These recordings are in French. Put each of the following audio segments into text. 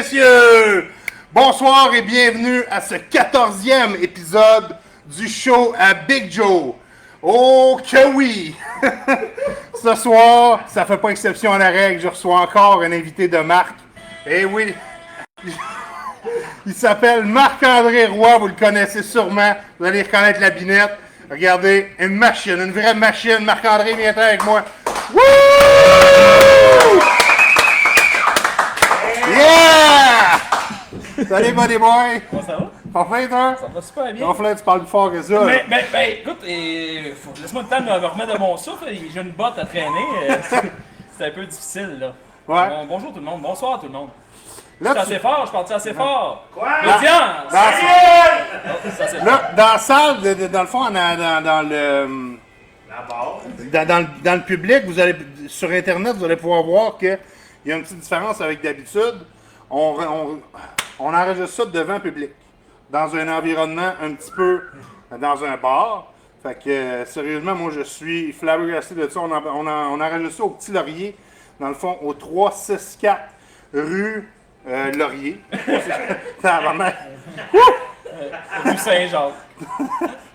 messieurs, bonsoir et bienvenue à ce 14e épisode du show à Big Joe. Oh que oui! Ce soir, ça fait pas exception à la règle, je reçois encore un invité de marque. Eh oui! Il s'appelle Marc-André Roy, vous le connaissez sûrement, vous allez reconnaître la binette. Regardez, une machine, une vraie machine. Marc-André, viens avec moi. Wouh! Yeah! Salut, buddy boy! Comment ça va? Parfait, toi? Ça va super bien. Ton tu parles plus fort que ça. Mais écoute, laisse-moi le temps de me remettre de mon souffle. J'ai une botte à traîner. C'est un peu difficile, là. Ouais. Bon, bonjour tout le monde. Bonsoir tout le monde. Là, Je suis assez fort, je parti assez fort. Quoi? L'audience! Là, dans la salle, dans le fond, dans le... La barre. Dans le public, vous allez sur Internet, vous allez pouvoir voir qu'il y a une petite différence avec d'habitude. On enregistre ça devant le public, dans un environnement un petit peu dans un bar. Fait que sérieusement, moi je suis flabbergasté de ça. On enregistre ça au Petit Laurier, dans le fond, au 364 rue Laurier. Ça va mal. Rue Saint-Jacques.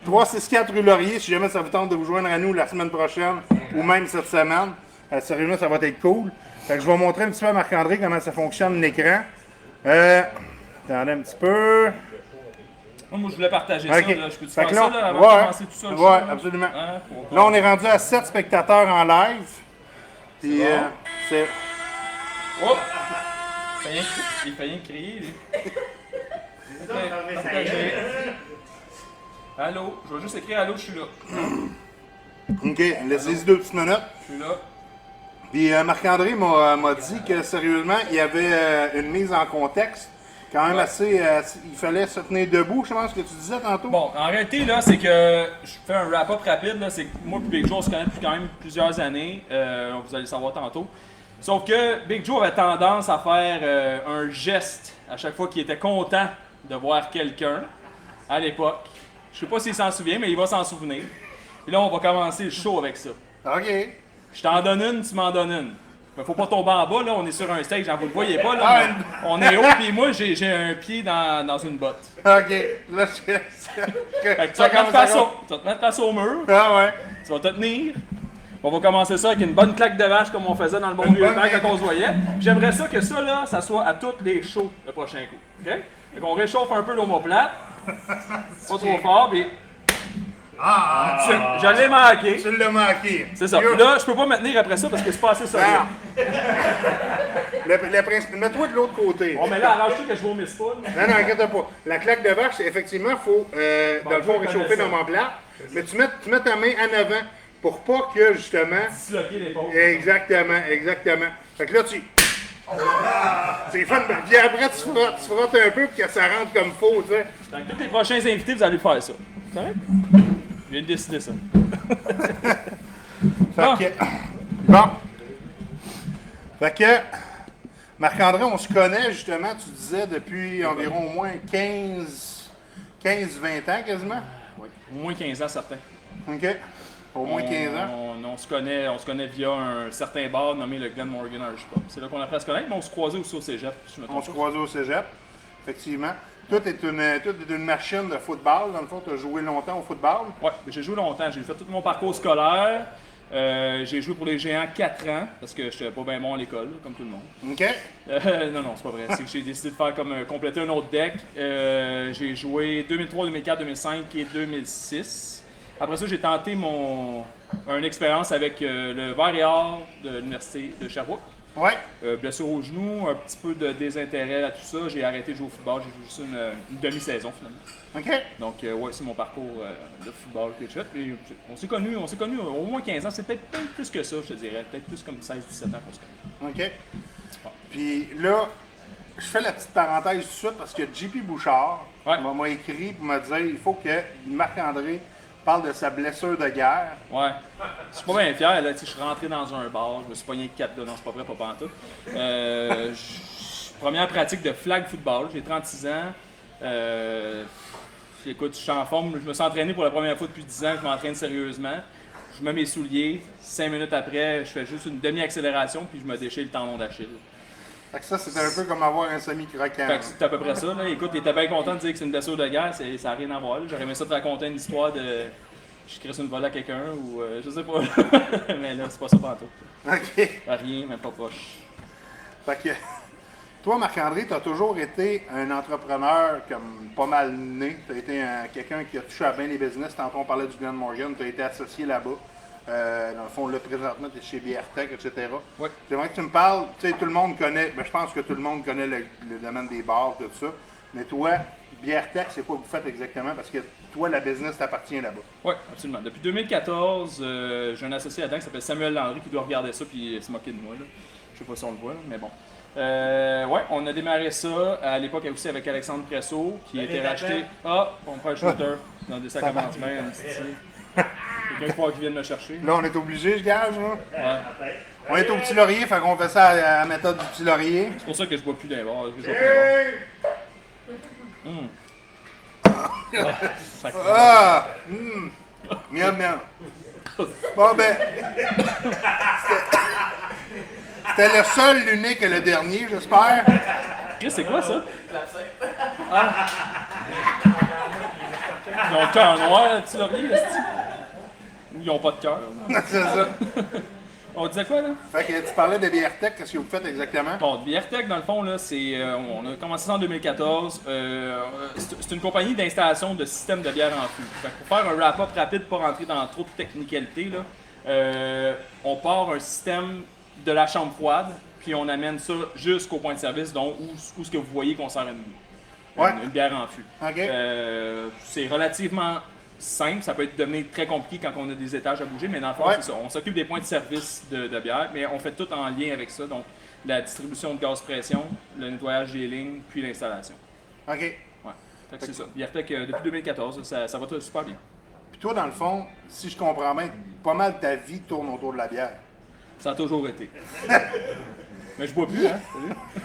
364 rue Laurier, si jamais ça vous tente de vous joindre à nous la semaine prochaine ou même cette semaine, sérieusement, ça va être cool. Fait que je vais montrer un petit peu à Marc-André comment ça fonctionne l'écran. Attendez un petit peu. Moi, je voulais partager Ok. ça. Là. Je peux-tu Fait faire que ça là, là, avant ouais, de commencer tout ça? le ouais, show, là? absolument. Hein, Là, on est rendu à 7 spectateurs en live. Puis, bon. c'est... Oh! Il fait rien de crier, lui. Allô? Je vais juste écrire allô, je suis là. OK, laissez-y 2 petites minutes. Je suis là. Puis Marc-André m'a dit que sérieusement, il y avait une mise en contexte quand même assez... il fallait se tenir debout, je pense que tu disais tantôt. Bon, en réalité, là, c'est que je fais un wrap-up rapide. Là, c'est que moi et Big Joe, on se connaît depuis quand même plusieurs années. Vous allez le savoir tantôt. Sauf que Big Joe avait tendance à faire un geste à chaque fois qu'il était content de voir quelqu'un à l'époque. Je sais pas s'il s'en souvient, mais il va s'en souvenir. Puis là, on va commencer le show avec ça. OK. Je t'en donne une, tu m'en donnes une. Mais faut pas tomber en bas, là, on est sur un stage, vous le voyez pas, là, Ah, mais on est haut, puis moi, j'ai un pied dans une botte. OK. Là, Fait que tu vas te mettre face au mur, Ah ouais. tu vas te tenir. On va commencer ça avec une bonne claque de vache comme on faisait dans le bon vieux temps quand on se voyait. Puis j'aimerais ça que ça, là, ça soit à tous les shows le prochain coup. OK? Fait qu'on réchauffe un peu l'omoplate. Pas trop fort, puis... Je l'ai manqué. Tu l'as manqué. C'est ça. Yo. Là, je peux pas me tenir après ça parce que c'est pas assez solide. Ah. Le principe, mets-toi de l'autre côté. Bon, mais là, arrange-toi que je vomisse pas. Là. Non, inquiète pas. La claque de vache, c'est effectivement, il faut, dans le fond, réchauffer dans mon plat. Mais tu mets ta main en avant pour pas que, justement... Disloquer l'épaule. Exactement. Fait que là, c'est fun. Puis après, tu frottes un peu pour que ça rentre comme faux, tu sais. Donc, tous les prochains invités, vous allez faire ça. C'est correct? Je viens de décider ça. Fait que... Bon. Fait que... Marc-André, on se connaît, justement, tu disais, depuis environ au moins 15-20 ans, quasiment. Oui. Au moins 15 ans, certains. OK. Au moins 15 ans. On se connaît via un certain bar nommé le Glen Morgan Irish Pub. C'est là qu'on a appris à se connaître, mais on se croisait aussi au cégep. Si je me trompe On se pas. croisait au cégep, effectivement. Tout est une machine de football. Dans le fond, tu as joué longtemps au football. Ouais, j'ai joué longtemps. J'ai fait tout mon parcours scolaire. J'ai joué pour les Géants 4 ans, parce que je n'étais pas bien bon à l'école, comme tout le monde. OK? Non, c'est pas vrai. C'est que j'ai décidé de faire compléter un autre deck. J'ai joué 2003, 2004, 2005 et 2006. Après ça, j'ai tenté une expérience avec le Vert et Or de l'Université de Sherbrooke. Ouais. Blessure au genou, un petit peu de désintérêt à tout ça. J'ai arrêté de jouer au football. J'ai joué juste une demi-saison finalement. OK? Donc, ouais, c'est mon parcours de football que j'ai fait. Et on s'est connus au moins 15 ans. C'est peut-être plus que ça, je te dirais. Peut-être plus comme 16-17 ans qu'on se connaît. OK. Puis là, je fais la petite parenthèse tout de suite parce que JP Bouchard Ouais. m'a écrit pour me dire il faut que Marc-André parle de sa blessure de guerre. Ouais. Je suis pas bien fier. Là, je suis rentré dans un bar. Je me suis pogné 4 gars. Non, c'est pas vrai, pas pantoute. Première pratique de flag football. J'ai 36 ans. Écoute, je suis en forme. Je me suis entraîné pour la première fois depuis 10 ans. Je m'entraîne sérieusement. Je mets mes souliers. 5 minutes après, je fais juste une demi-accélération puis je me déchire le tendon d'Achille. Fait que ça, c'était un peu comme avoir un semi-croquant. Fait que c'est à peu près ça. Là. Écoute, il était bien content de dire que c'est une blessure de guerre, ça n'a rien à voir. Là. J'aurais aimé ça te raconter une histoire de. Je crisse une volée à quelqu'un ou je sais pas. Mais là, c'est pas ça pantoute. OK. Rien, même pas proche. Fait que, toi, Marc-André, tu as toujours été un entrepreneur comme pas mal né. Tu as été quelqu'un qui a touché à bien les business. Tantôt, on parlait du Glen Morgan. Tu as été associé là-bas. Dans le fond, là, présentement, tu es chez Biartec, etc. Ouais. J'aimerais que tu me parles. Tu sais, tout le monde connaît. Ben, je pense que tout le monde connaît le domaine des bars, tout ça. Mais toi, Biartec, c'est quoi que vous faites exactement? Parce que toi, la business t'appartient là-bas. Oui, absolument. Depuis 2014, j'ai un associé là-dedans qui s'appelle Samuel Landry qui doit regarder ça puis se moquer de moi. Là. Je sais pas si on le voit, là, mais bon. Ouais, on a démarré ça à l'époque aussi avec Alexandre Presso qui a été racheté. Ah, on prend un shooter dans des sacs à commencement. Quelqu'un qui vient de me chercher. Là, on est obligé, je gage. Là. Ouais. On est au Petit Laurier, fait qu'on fait ça à la méthode du Petit Laurier. C'est pour ça que je bois plus d'un bar. Ah! Miam, miam. Bon, ben. C'était le seul, l'unique et le dernier, j'espère. Chris, c'est quoi ça? Ah. Ils ont le cœur noir, petit laurier, est-ce ou ils ont pas de cœur? C'est ça. On disait quoi, là? Fait que tu parlais de Biartec, qu'est-ce que vous faites exactement? Bon, Biartec, dans le fond, là, c'est, on a commencé ça en 2014. C'est une compagnie d'installation de systèmes de bière en fût. Fait que pour faire un wrap-up rapide, pas rentrer dans trop de technicalité, là, on part un système de la chambre froide, puis on amène ça jusqu'au point de service, donc où ce que vous voyez qu'on sert une bière en fût. OK. C'est relativement simple, ça peut devenir très compliqué quand on a des étages à bouger, mais dans le fond, c'est ça. On s'occupe des points de service de bière, mais on fait tout en lien avec ça, donc la distribution de gaz pression, le nettoyage des lignes, puis l'installation. OK. Ouais. Fait que c'est ça. Biartec, depuis 2014, ça va super bien. Puis toi, dans le fond, si je comprends bien, pas mal ta vie tourne autour de la bière. Ça a toujours été. Mais je bois plus, hein?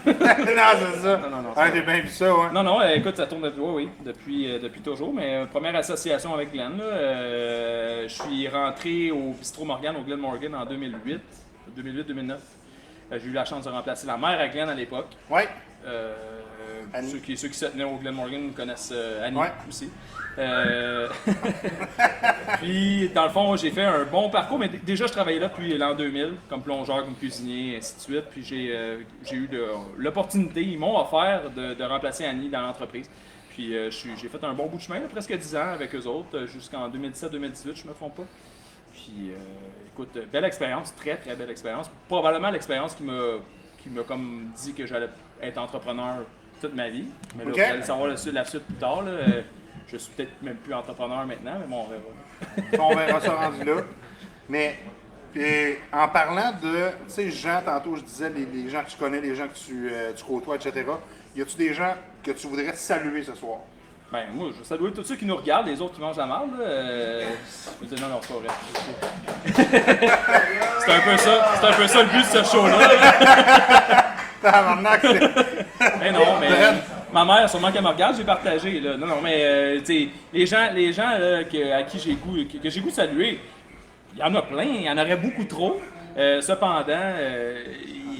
Non, c'est ça. Non, Ah, j'ai bien vu ça, ouais. Non, écoute, ça tourne depuis toujours, mais première association avec Glenn, là, je suis rentré au Bistrot Morgan, au Glen Morgan en 2008-2009. J'ai eu la chance de remplacer la mère à Glenn à l'époque. Ouais. Ceux qui se tenaient au Glen Morgan connaissent Annie aussi. Puis, dans le fond, j'ai fait un bon parcours, mais déjà, je travaillais là depuis l'an 2000, comme plongeur, comme cuisinier, et ainsi de suite. Puis, j'ai eu l'opportunité, ils m'ont offert de remplacer Annie dans l'entreprise. Puis, j'ai fait un bon bout de chemin, là, presque 10 ans avec eux autres, jusqu'en 2017-2018, je ne me trompe pas. Puis, écoute, belle expérience, très, très belle expérience. Probablement l'expérience qui m'a comme dit que j'allais être entrepreneur toute ma vie. Mais là, vous allez savoir la suite plus tard. Là. Je suis peut-être même plus entrepreneur maintenant, mais bon, on verra. On verra ça rendu là. Mais en parlant de, tu sais, gens, tantôt je disais, les gens que tu connais, les gens que tu côtoies, etc. Y a-tu des gens que tu voudrais saluer ce soir? Ben, moi, je veux saluer tous ceux qui nous regardent, les autres qui mangent la marde. Je veux dire, non, c'est pas vrai. C'est un peu ça le but de ce show-là. Tabarnak, Mais non, mais ma mère, sûrement qu'elle me regarde, j'ai partagé. Là. Non, mais tu sais, les gens là, à qui j'ai goût, que j'ai goût de saluer, il y en a plein, il y en aurait beaucoup trop. Cependant,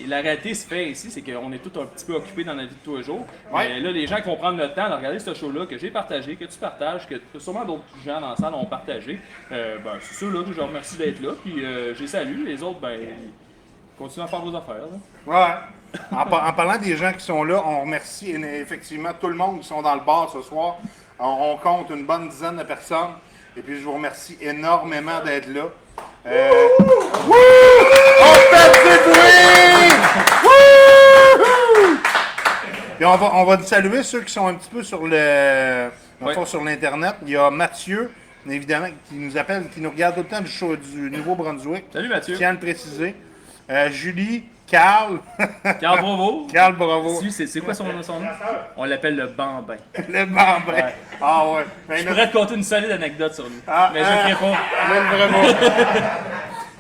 la réalité se fait ici, c'est qu'on est tous un petit peu occupés dans la vie de tous les jours. Mais là, les gens qui vont prendre le temps de regarder ce show-là, que j'ai partagé, que tu partages, que sûrement d'autres gens dans la salle ont partagé, ben, c'est ceux-là que je remercie d'être là. Puis j'ai salue. Les autres, ben, continuez à faire vos affaires. Là. Ouais. En parlant des gens qui sont là, on remercie effectivement tout le monde qui sont dans le bar ce soir. On compte une bonne dizaine de personnes. Et puis je vous remercie énormément d'être là. On fait du bruit! Et on va saluer ceux qui sont un petit peu sur sur l'Internet. Il y a Mathieu, évidemment, qui nous appelle, qui nous regarde tout le temps du Nouveau-Brunswick. Salut Mathieu. Je tiens à le préciser. Julie, Carl. Carl Bravo. Carl Bravo. C'est quoi son nom? On l'appelle le Bambin. Le Bambin. Ouais. Ah ouais. Je pourrais te conter une solide anecdote sur lui. Mais je ne ferai pas. Vraiment.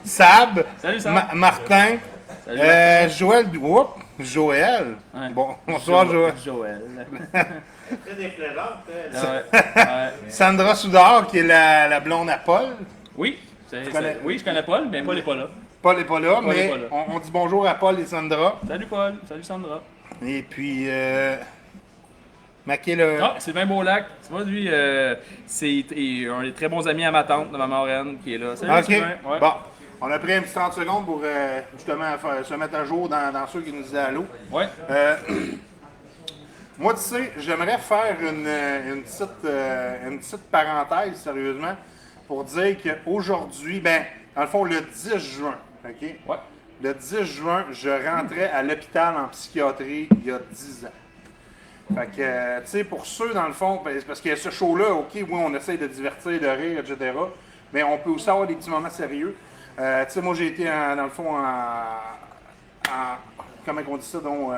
Sab. Salut Sab. Martin. Salut, Joël. Joël. Ouais. Bon, bonsoir Joël. Joël. Très déplaisante. Ouais. Sandra Soudard, qui est la blonde à Paul. Oui. Oui, je connais Paul, mais Paul n'est pas là. Paul est pas là, Paul est mais pas là. on dit bonjour à Paul et Sandra. Salut Paul, salut Sandra. Et puis, Maquet, le... Ah, Sylvain Beaulac, tu vois, lui, c'est un des très bons amis à ma tante, de ma marraine, qui est là. Salut OK. Sylvain. Ouais. Bon, on a pris un petit 30 secondes pour justement se mettre à jour dans ceux qui nous disaient allô. Ouais. Moi, tu sais, j'aimerais faire une petite parenthèse, sérieusement, pour dire qu'aujourd'hui, ben, dans le fond, le 10 juin, OK? Ouais. Le 10 juin, je rentrais à l'hôpital en psychiatrie il y a 10 ans. Fait que, tu sais, pour ceux, dans le fond, parce que ce show-là, OK, oui, on essaye de divertir, de rire, etc., mais on peut aussi avoir des petits moments sérieux. Tu sais, moi, j'ai été, dans le fond, comment on dit ça, donc,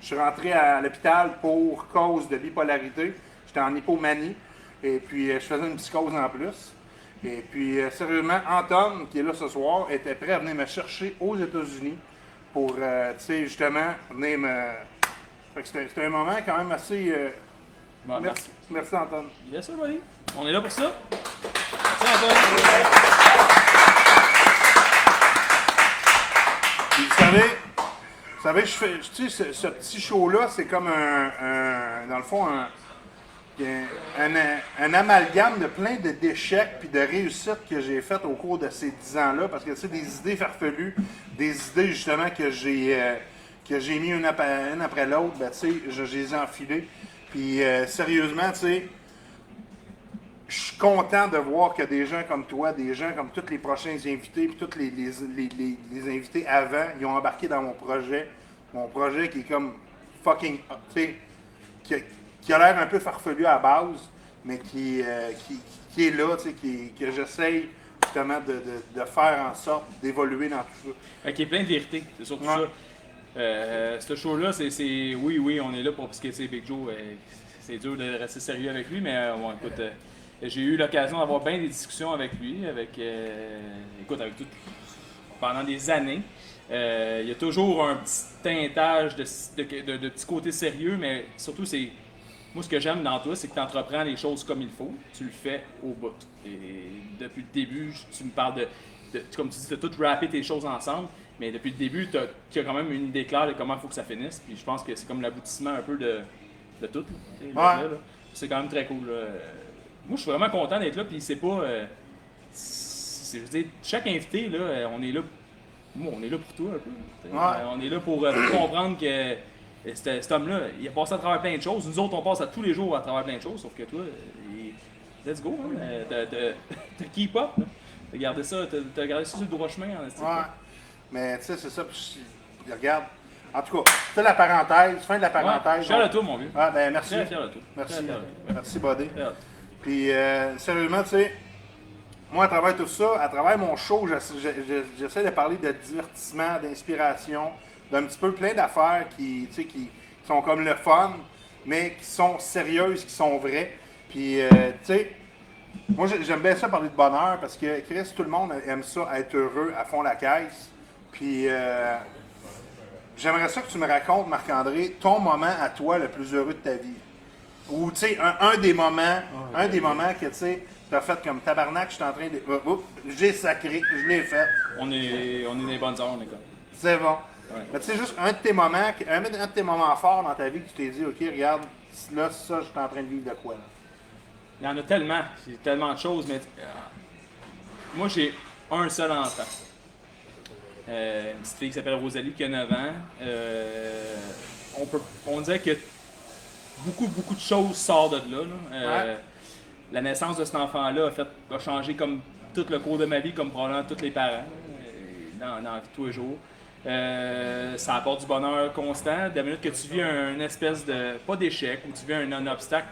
je suis rentré à l'hôpital pour cause de bipolarité. J'étais en hypomanie, et puis je faisais une psychose en plus. Et puis, sérieusement, Anton, qui est là ce soir, était prêt à venir me chercher aux États-Unis pour, tu sais, justement, venir me... Fait que c'était un moment quand même assez... Bon, merci, Anton. Bien sûr, buddy. On est là pour ça. Merci, Antoine. Puis, vous savez, tu sais, ce petit show-là, c'est comme dans le fond, un amalgame de plein d'échecs puis de réussites que j'ai faites au cours de ces 10 ans-là, parce que tu sais, des idées farfelues, des idées justement que j'ai mis une après l'autre, ben tu sais, je les ai enfilées. Puis sérieusement, tu sais, je suis content de voir que des gens comme toi, des gens comme tous les prochains invités, puis tous les invités avant, ils ont embarqué dans mon projet qui est comme fucking, tu sais, qui a l'air un peu farfelu à la base, mais qui est là, tu sais, que j'essaye justement de faire en sorte d'évoluer dans tout ça. Fait qu'il y a plein de vérités, c'est surtout ça. Ce show-là, oui, on est là pour, parce que c'est Big Joe, c'est dur de rester sérieux avec lui, mais bon, écoute, j'ai eu l'occasion d'avoir bien des discussions avec lui, avec tout, pendant des années. Il y a toujours un petit teintage de petits côtés sérieux, mais surtout, moi, ce que j'aime dans toi, c'est que tu entreprends les choses comme il faut, tu le fais au bout. Et depuis le début, tu me parles comme tu dis, tu as tout rappé tes choses ensemble, mais depuis le début, tu as quand même une idée claire de comment il faut que ça finisse. Puis je pense que c'est comme l'aboutissement un peu de tout. Là. C'est quand même très cool. Moi, je suis vraiment content d'être là, puis c'est pas... je veux dire, chaque invité, là, on est là... Moi, on est là pour toi un peu. On est là pour comprendre que cet homme-là, il a passé à travers plein de choses. Nous autres, on passe à tous les jours à travers plein de choses, sauf que toi, let's go, hein. T'as keep up, là. T'as gardé ça sur le droit chemin, en estime. Ouais. Mais tu sais, c'est ça. Puis, regarde. En tout cas, c'est la parenthèse, fin de la parenthèse. Ouais, fier de toi, mon vieux. Ah, ben merci. Très fier de toi. Merci. Très fier de toi. Merci, Buddy. Fier de toi. Puis, sérieusement, tu sais, moi, à travers tout ça, à travers mon show, j'essaie de parler de divertissement, d'inspiration, d'un petit peu plein d'affaires qui sont comme le fun, mais qui sont sérieuses, qui sont vraies. Puis, tu sais, moi, j'aime bien ça parler de bonheur parce que, Chris, tout le monde aime ça, être heureux à fond la caisse. Puis, j'aimerais ça que tu me racontes, Marc-André, ton moment à toi le plus heureux de ta vie. Ou, tu sais, un des moments que, tu sais, t'as fait comme tabarnak, je suis en train de... j'ai sacré, je l'ai fait. On est dans les bonnes heures, les gars. C'est bon. Ouais. Mais tu sais, juste un de tes moments forts dans ta vie que tu t'es dit, OK, regarde, là, ça, je suis en train de vivre de quoi, là. Il y en a tellement. J'ai tellement de choses, mais moi, j'ai un seul enfant. Une petite fille qui s'appelle Rosalie, qui a 9 ans. On dirait que beaucoup de choses sortent de là. Ouais. La naissance de cet enfant-là a changé comme tout le cours de ma vie, comme probablement tous les parents, dans la vie de tous les jours. Ça apporte du bonheur constant. Dès la minute que tu vis une espèce de, pas d'échec, ou tu vis un obstacle,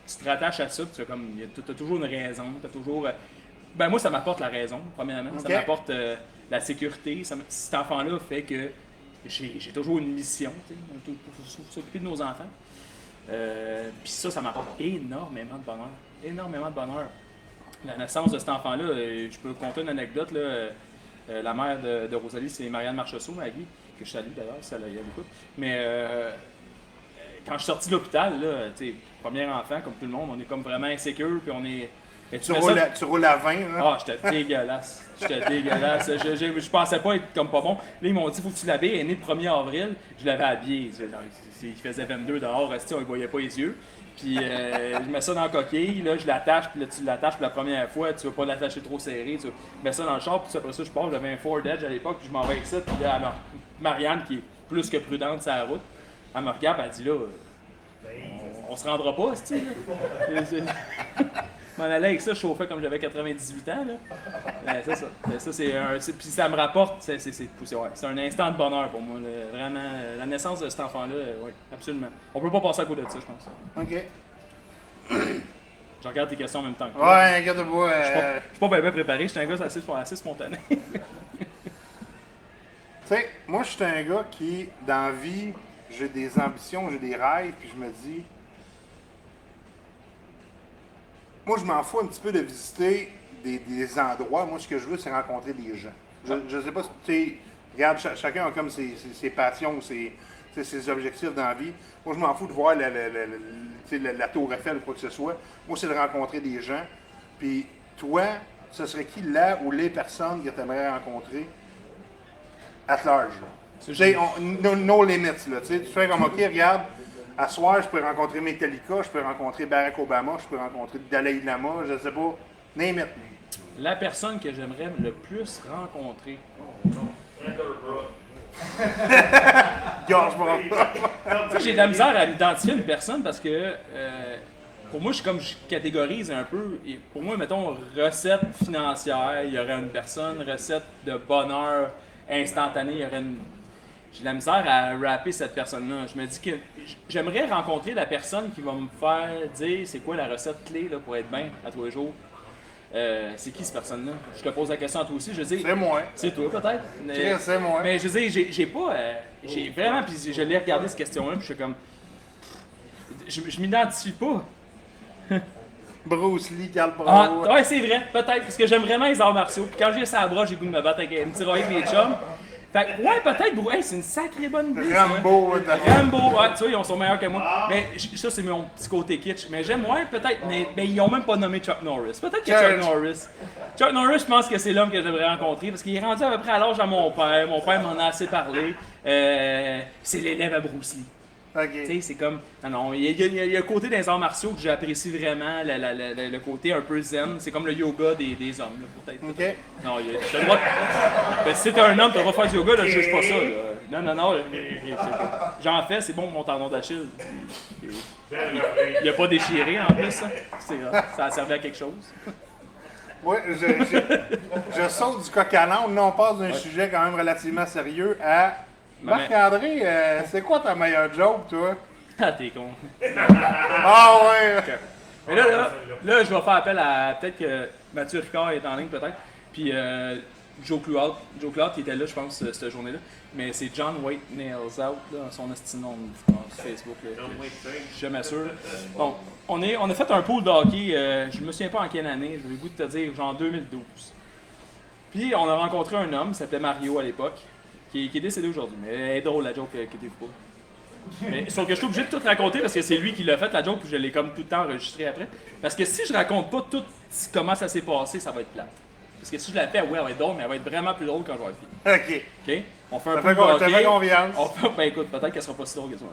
tu te rattaches à ça, tu as toujours une raison, tu as toujours... Ben moi, ça m'apporte la raison, premièrement. Okay. Ça m'apporte la sécurité. Cet enfant-là fait que j'ai toujours une mission, pour s'occuper de nos enfants. Puis ça m'apporte énormément de bonheur. Énormément de bonheur. La naissance de cet enfant-là, je peux conter une anecdote, là. La mère de Rosalie, c'est Marianne Marchessault, Maggie, que je salue d'ailleurs, si elle écoute. Mais quand je suis sorti de l'hôpital, là, premier enfant, comme tout le monde, on est comme vraiment insécure, puis on est Et Tu roules à 20, là. Ah, j'étais dégueulasse. J'étais dégueulasse. Je pensais pas être comme pas bon. Là, ils m'ont dit, faut que tu l'habilles. Elle est née le 1er avril. Je l'avais habillé. Il faisait 22 dehors, on ne voyait pas les yeux. Puis je mets ça dans la coquille, là, je l'attache, puis là, tu l'attaches pour la première fois, tu ne veux pas l'attacher trop serré, tu mets ça dans le char, puis après ça, je pars, j'avais un Ford Edge à l'époque, puis je m'en vais avec ça, puis là, Marianne, qui est plus que prudente sur la route, elle me regarde, elle dit là, on se rendra pas, tu sais. Je m'en allais avec ça, je chauffais comme j'avais 98 ans, là. C'est ça. Puis ça me rapporte, c'est un instant de bonheur pour moi, là. Vraiment, la naissance de cet enfant-là, oui, absolument. On peut pas passer à côté de ça, je pense. OK. Je regarde tes questions en même temps. Ouais, regarde-moi. Je suis pas bien préparé, je suis un gars assez spontané. Tu sais, moi, je suis un gars qui, dans la vie, j'ai des ambitions, j'ai des rêves, puis je me dis... Moi, je m'en fous un petit peu de visiter des endroits. Moi, ce que je veux, c'est rencontrer des gens. Je sais pas si tu sais... Regarde, chacun a comme ses passions, ses objectifs dans la vie. Moi, je m'en fous de voir la Tour Eiffel ou quoi que ce soit. Moi, c'est de rencontrer des gens. Puis, toi, ce serait qui là ou les personnes que tu aimerais rencontrer at large? No limits, là. Tu fais comme, OK, regarde, à soir, je peux rencontrer Metallica, je peux rencontrer Barack Obama, je peux rencontrer Dalai Lama, je sais pas. Name it. La personne que j'aimerais le plus rencontrer. Gorge, J'ai de la misère à identifier une personne parce que pour moi, je catégorise un peu. Et pour moi, mettons, recette financière, il y aurait une personne, recette de bonheur instantané, il y aurait une. J'ai de la misère à rapper cette personne-là. Je me dis que j'aimerais rencontrer la personne qui va me faire dire c'est quoi la recette clé là, pour être bien à tous les jours. C'est qui cette personne-là? Je te pose la question à toi aussi. Je dis, c'est moi. C'est toi peut-être. C'est moi. Mais je veux dire, j'ai pas. J'ai vraiment. Puis je l'ai regardé cette question-là, puis je suis comme. Je m'identifie pas. Bruce Lee, Carl Pro. Ah, ouais, c'est vrai, peut-être. Parce que j'aime vraiment les arts martiaux. Puis quand j'ai ça à bras, j'ai le goût de me battre avec une petite avec les chums. Fait que, ouais, peut-être, hey, c'est une sacrée bonne idée. Rambo, ouais, tu vois, ils sont meilleurs que moi. Mais ça, c'est mon petit côté kitsch. Mais j'aime, ouais, peut-être. Mais ils ont même pas nommé Chuck Norris. Peut-être que Chuck Norris. Chuck Norris, je pense que c'est l'homme que j'aimerais rencontrer parce qu'il est rendu à peu près à l'âge à mon père. Mon père m'en a assez parlé. C'est l'élève à Bruce Lee. Okay. Tu sais, c'est comme. Non, il y a un côté des arts martiaux que j'apprécie vraiment, le côté un peu zen. C'est comme le yoga des hommes, là, peut-être. OK. Non, t'as le droit. Ben, si t'es un homme, t'as le droit de faire du yoga, là, je juge pas ça. Là. Non. J'en fais, c'est bon, mon tendon d'Achille. Il a pas déchiré en plus, ça. Ça a servi à quelque chose. Oui, je saute du coq à l'âne. Là, on passe d'un sujet quand même relativement sérieux à. Marc-André, c'est quoi ta meilleure joke, toi? Ah, t'es con. Ah ouais! Okay. Mais là, je vais faire appel à peut-être que Mathieu Ricard est en ligne, peut-être. Puis Joe Cloud qui était là, je pense, cette journée-là. Mais c'est John Waite Nails Out, là, son estinom sur Facebook. Là, je suis jamais sûr. Bon, on a fait un pool de hockey, je me souviens pas en quelle année, j'ai le goût de te dire, genre 2012. Puis on a rencontré un homme, il s'appelait Mario à l'époque. Qui est décédé aujourd'hui, mais elle est drôle la joke que t'es pas. Mais sauf que je suis obligé de tout raconter parce que c'est lui qui l'a fait la joke puis je l'ai comme tout le temps enregistré après. Parce que si je raconte pas tout comment ça s'est passé, ça va être plate. Parce que si je la fais, ouais, elle va être drôle, mais elle va être vraiment plus drôle quand je vais être fini. OK. On fait un pool de hockey. T'as fait confiance. Ben écoute, peut-être qu'elle sera pas si drôle que ça.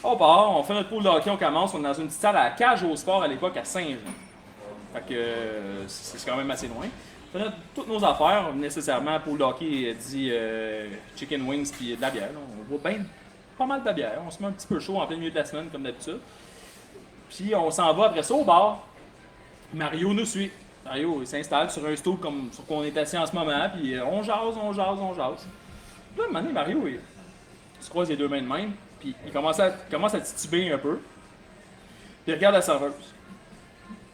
On part, on fait notre pool de hockey, on commence, on est dans une petite salle à la Cage au Sport à l'époque à Saint-Jean. Fait que c'est quand même assez loin. On fait toutes nos affaires, nécessairement pour le hockey dit chicken wings puis de la bière. Là. On boit bien pas mal de bière. On se met un petit peu chaud en plein milieu de la semaine comme d'habitude. Puis on s'en va après ça au bar. Mario nous suit. Mario il s'installe sur un stool comme sur qu'on est assis en ce moment. Puis on jase. Là, à un moment donné, Mario il se croise les deux mains de même. Puis il commence à tituber un peu. Puis il regarde la serveuse.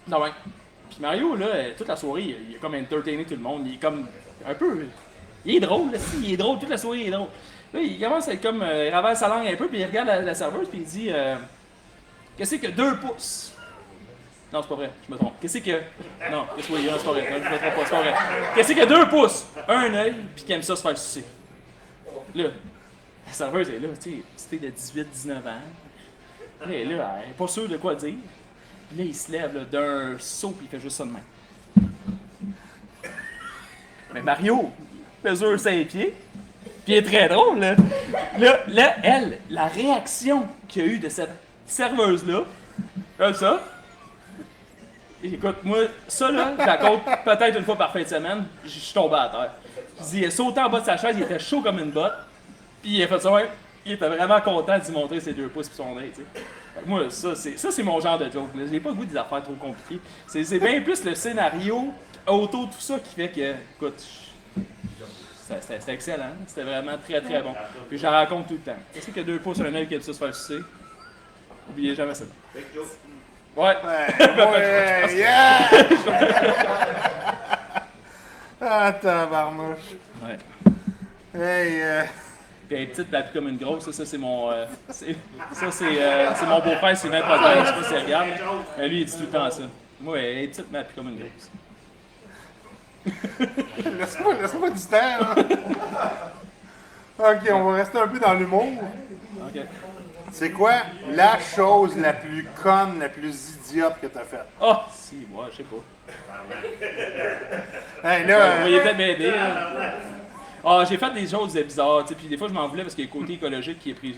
Non, ouais. Puis Mario, là, toute la soirée, il a comme entertainé tout le monde. Il est comme un peu. Il est drôle, là, il est drôle, toute la soirée, il est drôle. Là, il commence à être comme. Il ravale sa langue un peu, puis il regarde la serveuse, puis il dit qu'est-ce que 2 pouces? Non, c'est pas vrai, je me trompe. Qu'est-ce que. Non, c'est pas vrai, non, je me trompe pas, c'est pas vrai. Qu'est-ce que 2 pouces? Un œil, puis qui aime ça se faire sucer. Là, la serveuse est là, tu sais, c'était de 18-19 ans. Là, elle est pas sûre de quoi dire. Puis là, il se lève là, d'un saut, puis il fait juste ça de même. Mais Mario, il mesure 5 pieds, puis il est très drôle, là. Là, elle, la réaction qu'il y a eu de cette serveuse-là, comme ça. Écoute, moi, ça, là, je la compte peut-être une fois par fin de semaine, je suis tombé à terre. Je dis, il a sauté en bas de sa chaise, il était chaud comme une botte, puis il a fait ça, ouais, il était vraiment content d'y montrer ses 2 pouces et son nez, tu sais. Moi, ça, c'est mon genre de joke. J'ai pas le goût des affaires trop compliquées. C'est bien plus le scénario autour de tout ça qui fait que, écoute, c'était excellent. C'était vraiment très très bon. Puis je la raconte tout le temps. Tu sais que 2 pouces sur un œil qui a dû ça se faire sucer. Oubliez jamais ça. Big Joe. Ouais. Ouais, yeah! Ah, tabarnouche. Ouais. Hey, Puis elle est petite, elle est comme une grosse. Ça, c'est mon. C'est mon beau-frère, Sylvain Podin. Je sais pas si elle regarde. Mais lui, il dit tout le temps ça. Moi, elle est petite, mais elle est comme une grosse. laisse-moi du temps, hein. Ok, on va rester un peu dans l'humour. OK. C'est quoi la chose la plus conne, la plus idiote que t'as faite? Ah, si, moi, je sais pas. Hey, Vous là, pourriez peut-être m'aider. Ah, j'ai fait des choses bizarres, tu sais, puis des fois je m'en voulais parce qu'il y a le côté écologique qui est pris,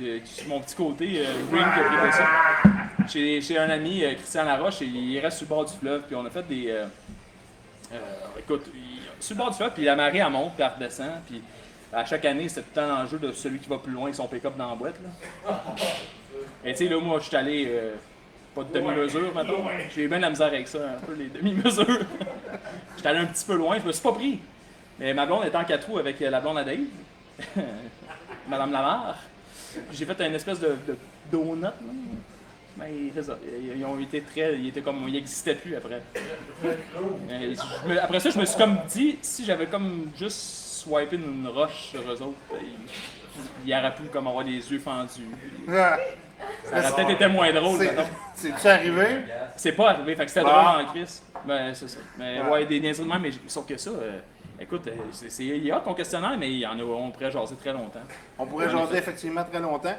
mon petit côté green qui a pris comme ça. Chez un ami, Christian Laroche, il reste sur le bord du fleuve, puis on a fait des... écoute, sur le bord du fleuve, puis la marée elle monte, puis elle redescend, puis à chaque année, c'est tout le temps l'enjeu de celui qui va plus loin avec son pick-up dans la boîte, là. Et tu sais, là, moi, je suis allé... pas de demi-mesure, maintenant. J'ai eu bien de la misère avec ça, un peu, les demi-mesures. J'étais allé un petit peu loin, je me suis pas pris. Mais ma blonde était en 4 roues avec la blonde à Dave, Madame Lamar. J'ai fait une espèce de donut. Là. Ben, c'est ça. Ils ont été très. Ils étaient comme. Ils n'existaient plus après. Après ça, je me suis comme dit, si j'avais comme juste swipé une roche sur eux autres, il aurait pu comme avoir les yeux fendus. ah, Ça aurait peut-être été moins drôle, mettons. c'est-tu arrivé? C'est pas arrivé, fait que c'était drôle en crise. Ben, c'est ça. Mais ouais, des niaiseries de même, mais sauf que ça, écoute, il y a ton questionnaire, mais il y en a, on pourrait jaser très longtemps. On pourrait jaser effectivement très longtemps.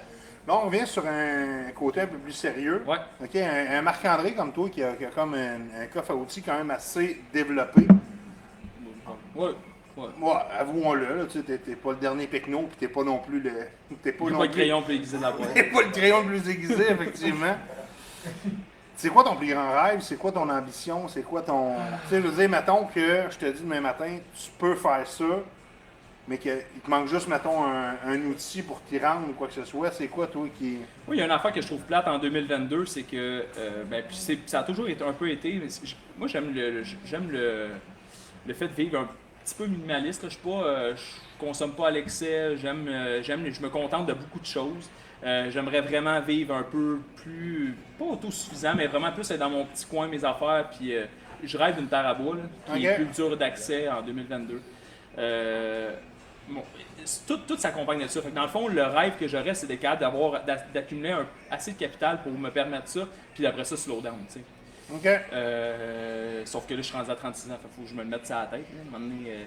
Là, on revient sur un côté un peu plus sérieux. Ouais. OK, un Marc-André comme toi qui a comme un coffre à outils quand même assez développé. Ouais. Ouais. Moi, avouons-le, là, tu sais, t'es pas le dernier Pecno, puis t'es pas non plus le. T'es pas J'ai non pas le plus. crayon pour aiguiser la boîte. T'es pas le crayon le plus aiguisé, effectivement. C'est quoi ton plus grand rêve? C'est quoi ton ambition? C'est quoi ton. Tu sais, je veux dire, mettons que je te dis demain matin, tu peux faire ça, mais qu'il te manque juste, mettons, un outil pour t'y rendre ou quoi que ce soit. C'est quoi, toi, qui. Oui, il y a une affaire que je trouve plate en 2022, c'est que. Ben, puis ça a toujours été, un peu été. Mais moi, j'aime le fait de vivre un petit peu minimaliste. Là. Je consomme pas à l'excès. Je me contente de beaucoup de choses. J'aimerais vraiment vivre un peu plus, pas autosuffisant, mais vraiment plus être dans mon petit coin, mes affaires. Puis je rêve d'une terre à bois, là, qui est plus dure d'accès en 2022. Bon, tout s'accompagne de ça. Fait que dans le fond, le rêve que j'aurais, c'est d'être capable d'accumuler assez de capital pour me permettre ça, puis après ça, slow down. Tu sais. OK. Sauf que là, je suis rendu à 36 ans, il faut que je me le mette ça à la tête. Là. À un moment donné,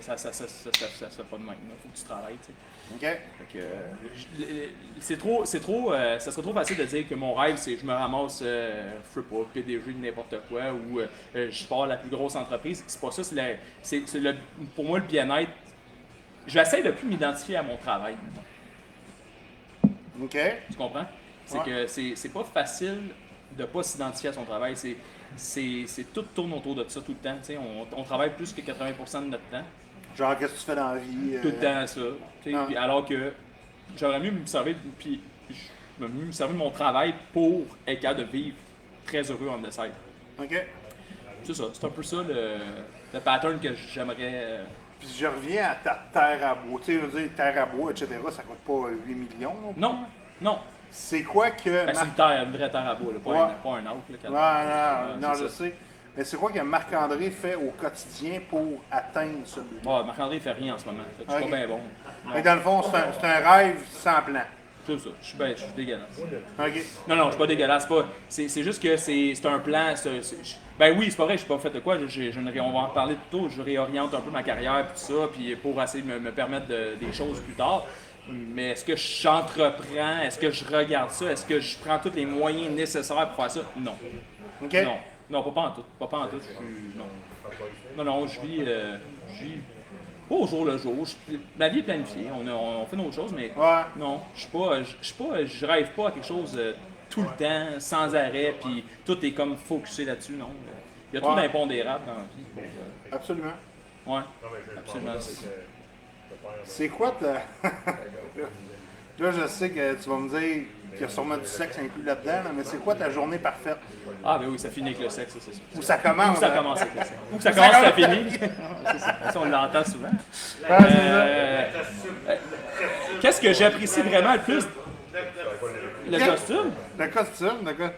ça se fait pas de même. Il faut que tu travailles. Tu sais. OK. Fait que, ça serait trop facile de dire que mon rêve, c'est que je me ramasse, je sais pas, PDG de n'importe quoi, ou je pars la plus grosse entreprise. C'est pas ça, pour moi, le bien-être. J'essaie de plus m'identifier à mon travail. OK. Tu comprends? C'est que c'est pas facile de pas s'identifier à son travail. Tout tourne autour de ça tout le temps. On travaille plus que 80% de notre temps. Genre, qu'est-ce que tu fais dans la vie? Tout le temps ça. Puis alors que j'aurais mieux me servir de mon travail pour être capable de vivre très heureux en dessert. OK. C'est ça. C'est un peu ça le pattern que j'aimerais. Puis je reviens à ta terre à bois. Tu sais, je veux dire, terre à bois, etc., ça coûte pas 8 millions. Non. C'est quoi que. Ben, c'est une vraie terre à bois, là, pas un autre. Non, je sais. Mais c'est quoi que Marc-André fait au quotidien pour atteindre ce but? Marc-André fait rien en ce moment. Fait que je suis pas bien bon. Fait que dans le fond, c'est un rêve sans plan. C'est ça. Je suis dégueulasse. OK. Non, je suis pas dégueulasse. C'est juste que c'est un plan. Ben oui, c'est pas vrai, je suis pas fait de quoi. On va en parler plus tôt. Je réoriente un peu ma carrière et tout ça, puis pour essayer de me permettre des choses plus tard. Mais est-ce que j'entreprends? Est-ce que je regarde ça? Est-ce que je prends tous les moyens nécessaires pour faire ça? Non. OK. Non, non, pas en tout. Pas en tout. Non, je vis pas au jour le jour. Ma vie est planifiée. On fait nos choses, mais Ouais. non, je rêve pas à quelque chose tout le temps, sans arrêt, puis tout est comme focusé là-dessus. Non, il y a trop Ouais. d'impondérables dans la vie. Absolument. Ouais, absolument. C'est quoi ta... Là, je sais que tu vas me dire qu'il y a sûrement du sexe inclus là-dedans, là, mais c'est quoi ta journée parfaite? Ah, ben oui, ça finit avec le sexe, ça, c'est sûr. Où ça commence? Où ça hein? commence avec le sexe. Où ça commence, ça finit. C'est ça. Ça, on l'entend souvent. Ah, c'est ça. Qu'est-ce que j'apprécie vraiment le plus? Le costume? Le costume, d'accord.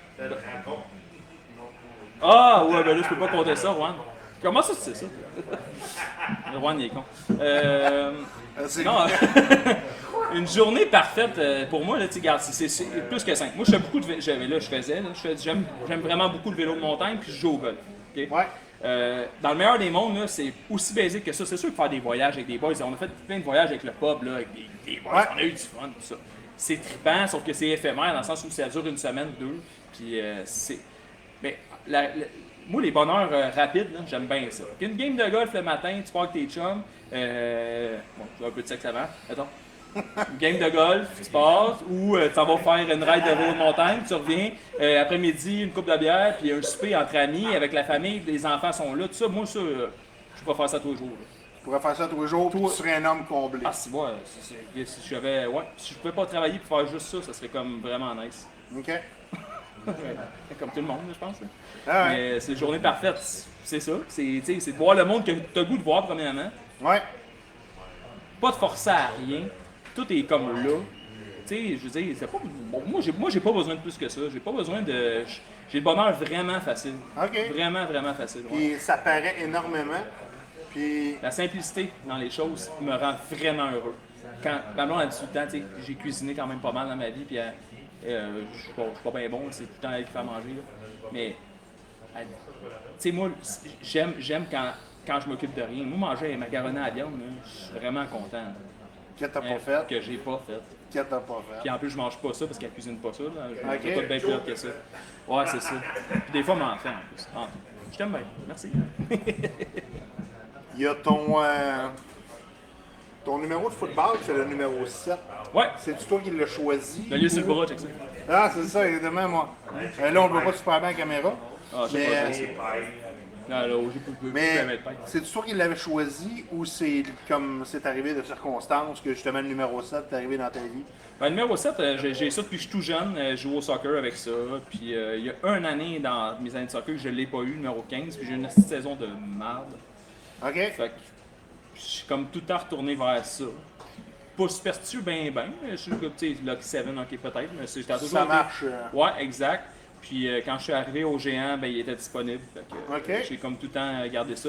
Ah, ouais, ben là, je peux pas compter ça, Juan. Comment ça, tu sais ça? Juan, il est con. C'est Non, une journée parfaite pour moi, là, tu regarde, c'est plus que simple. Moi, je fais beaucoup de vélo. J'aime vraiment beaucoup le vélo de montagne, puis je joue au golf. OK? Ouais. Dans le meilleur des mondes, là, c'est aussi basique que ça. C'est sûr que faire des voyages avec des boys, on a fait plein de voyages avec le pub, là, avec des boys, Ouais. on a eu du fun, tout ça. C'est trippant, sauf que c'est éphémère, dans le sens où ça dure une semaine, deux, puis c'est... Mais moi, les bonheurs rapides, là, j'aime bien ça. Une game de golf le matin, tu pars avec tes chums, bon, tu as un peu de sexe avant, attends. Une game de golf, tu pars, ou tu t'en vas faire une ride de vélo de montagne, tu reviens, après-midi, une coupe de bière, puis un souper entre amis, avec la famille, les enfants sont là, tout ça. Moi, ça, je pourrais faire ça tous les jours. Là. Tu pourrais faire ça tous les jours, puis tu serais un homme comblé. Ah, si, ouais, si j'avais, ouais, si je pouvais pas travailler pour faire juste ça, ça serait comme vraiment nice. OK. Comme tout le monde, je pense. Là. Ah ouais. Mais c'est une journée parfaite, c'est ça. C'est de voir le monde que tu as le goût de voir, premièrement. Ouais. Pas de forcer à rien. Tout est comme là. Tu sais, je veux dire, c'est pas. Bon, moi, j'ai pas besoin de plus que ça. J'ai pas besoin de. J'ai le bonheur vraiment facile. OK. Vraiment, vraiment facile. Ouais. Puis ça paraît énormément. Puis... La simplicité dans les choses me rend vraiment heureux. Quand ma blonde a dit tout le temps, tu sais, j'ai cuisiné quand même pas mal dans ma vie, puis je suis pas bien bon, c'est tout le temps elle qui fait à manger. Là. Mais, tu sais, moi, j'aime quand je m'occupe de rien. Moi, manger un macaroni à la viande, là, je suis vraiment content. Là. Que t'as pas fait? Que j'ai pas fait. Que t'as pas fait? Puis en plus, je mange pas ça parce qu'elle cuisine pas ça. Là. Je Ok. mange pas de bien plus que ça. Ouais, c'est ça. Puis des fois, m'en fait en plus. Ah, je t'aime bien. Merci. Il y a ton numéro de football, c'est le numéro 7. Ouais. C'est-tu toi qui l'as choisi? Le lieu sur le bras, check ça. Ah, c'est ça, évidemment, moi. Là, on ne voit pas super bien à la caméra. Ah, je sais Mais, pas. Non, là, j'ai pas mais mettre pain. c'est-tu toi qui l'avais choisi ou c'est comme c'est arrivé de circonstances que justement le numéro 7 est arrivé dans ta vie? Ben, le numéro 7, j'ai ça depuis que je suis tout jeune. Je joue au soccer avec ça. Puis il y a une année dans mes années de soccer que je ne l'ai pas eu, numéro 15. Puis j'ai eu une petite saison de merde. OK? Fait que je suis comme tout le temps retourné vers ça. Pas superstitieux, ben. Je suis comme, tu sais, Lucky 7, ok, peut-être. Mais ça a toujours Ça été- marche. Ouais, exact. Puis quand je suis arrivé au géant, ben, il était disponible. Fait que, Ok. j'ai comme tout le temps gardé ça.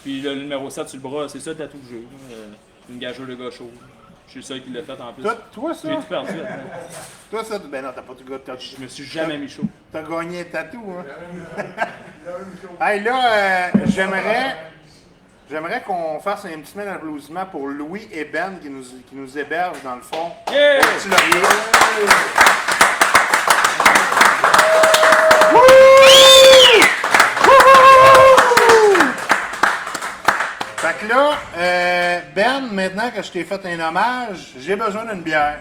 Puis le numéro 7 sur le bras, c'est ça le tatou que j'ai. Une gageure de gars chaud. Je suis le seul qui l'a fait en plus. Toi, J'ai ça? tout perdu. Là. Toi, ça? Ben non, t'as pas du gars de tatou. Je me suis jamais mis chaud. T'as gagné un tatou, hein? Hey, là, j'aimerais qu'on fasse un petit applaudissement pour Louis et Ben qui nous hébergent dans le fond. Yeah! Petit laurier. Fait que là, Ben, maintenant que je t'ai fait un hommage, j'ai besoin d'une bière.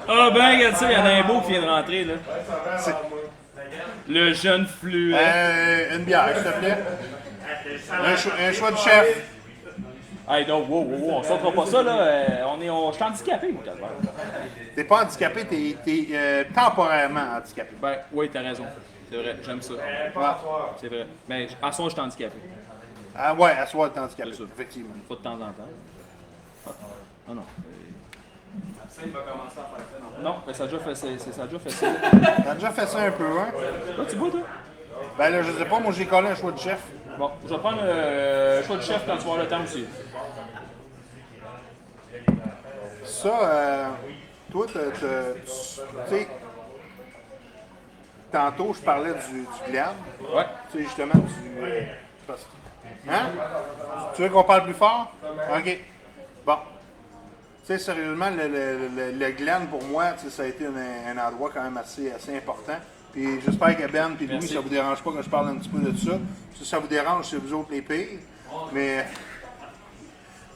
Ah ben, regarde ça, il y en a un beau qui vient de rentrer, là. C'est- Le jeune fluet. Une bière, s'il te plaît. Un choix de chef. Hey, non, wow, on sautera pas ça, là. Je suis handicapé, moi, Calvaire. T'es pas handicapé, t'es temporairement handicapé. Ben, oui, t'as raison. C'est vrai, j'aime ça. Ouais. C'est vrai. Mais à soir, je suis handicapé. Ah ouais, à soi, t'es handicapé, C'est ça. effectivement. Pas de temps en temps. Ah non. Il va commencer à faire ça, non? Non, mais ça a déjà fait ça. T'as déjà fait ça un peu, hein? Toi, tu bois, toi? Ben là, je sais pas, moi j'ai collé un choix de chef. Bon, je vais prendre le choix de chef quand tu vas avoir le temps aussi. Ça, toi, tu sais, tantôt je parlais du gliade. Ouais. Tu sais, justement, hein? Tu veux qu'on parle plus fort? OK. Bon. Tu sais, sérieusement, le gland, pour moi, tu sais, ça a été un endroit quand même assez important. Puis j'espère que Ben et Louis, Merci. ça vous dérange pas que je parle un petit peu de ça. Si ça vous dérange, c'est vous autres les pires. Mais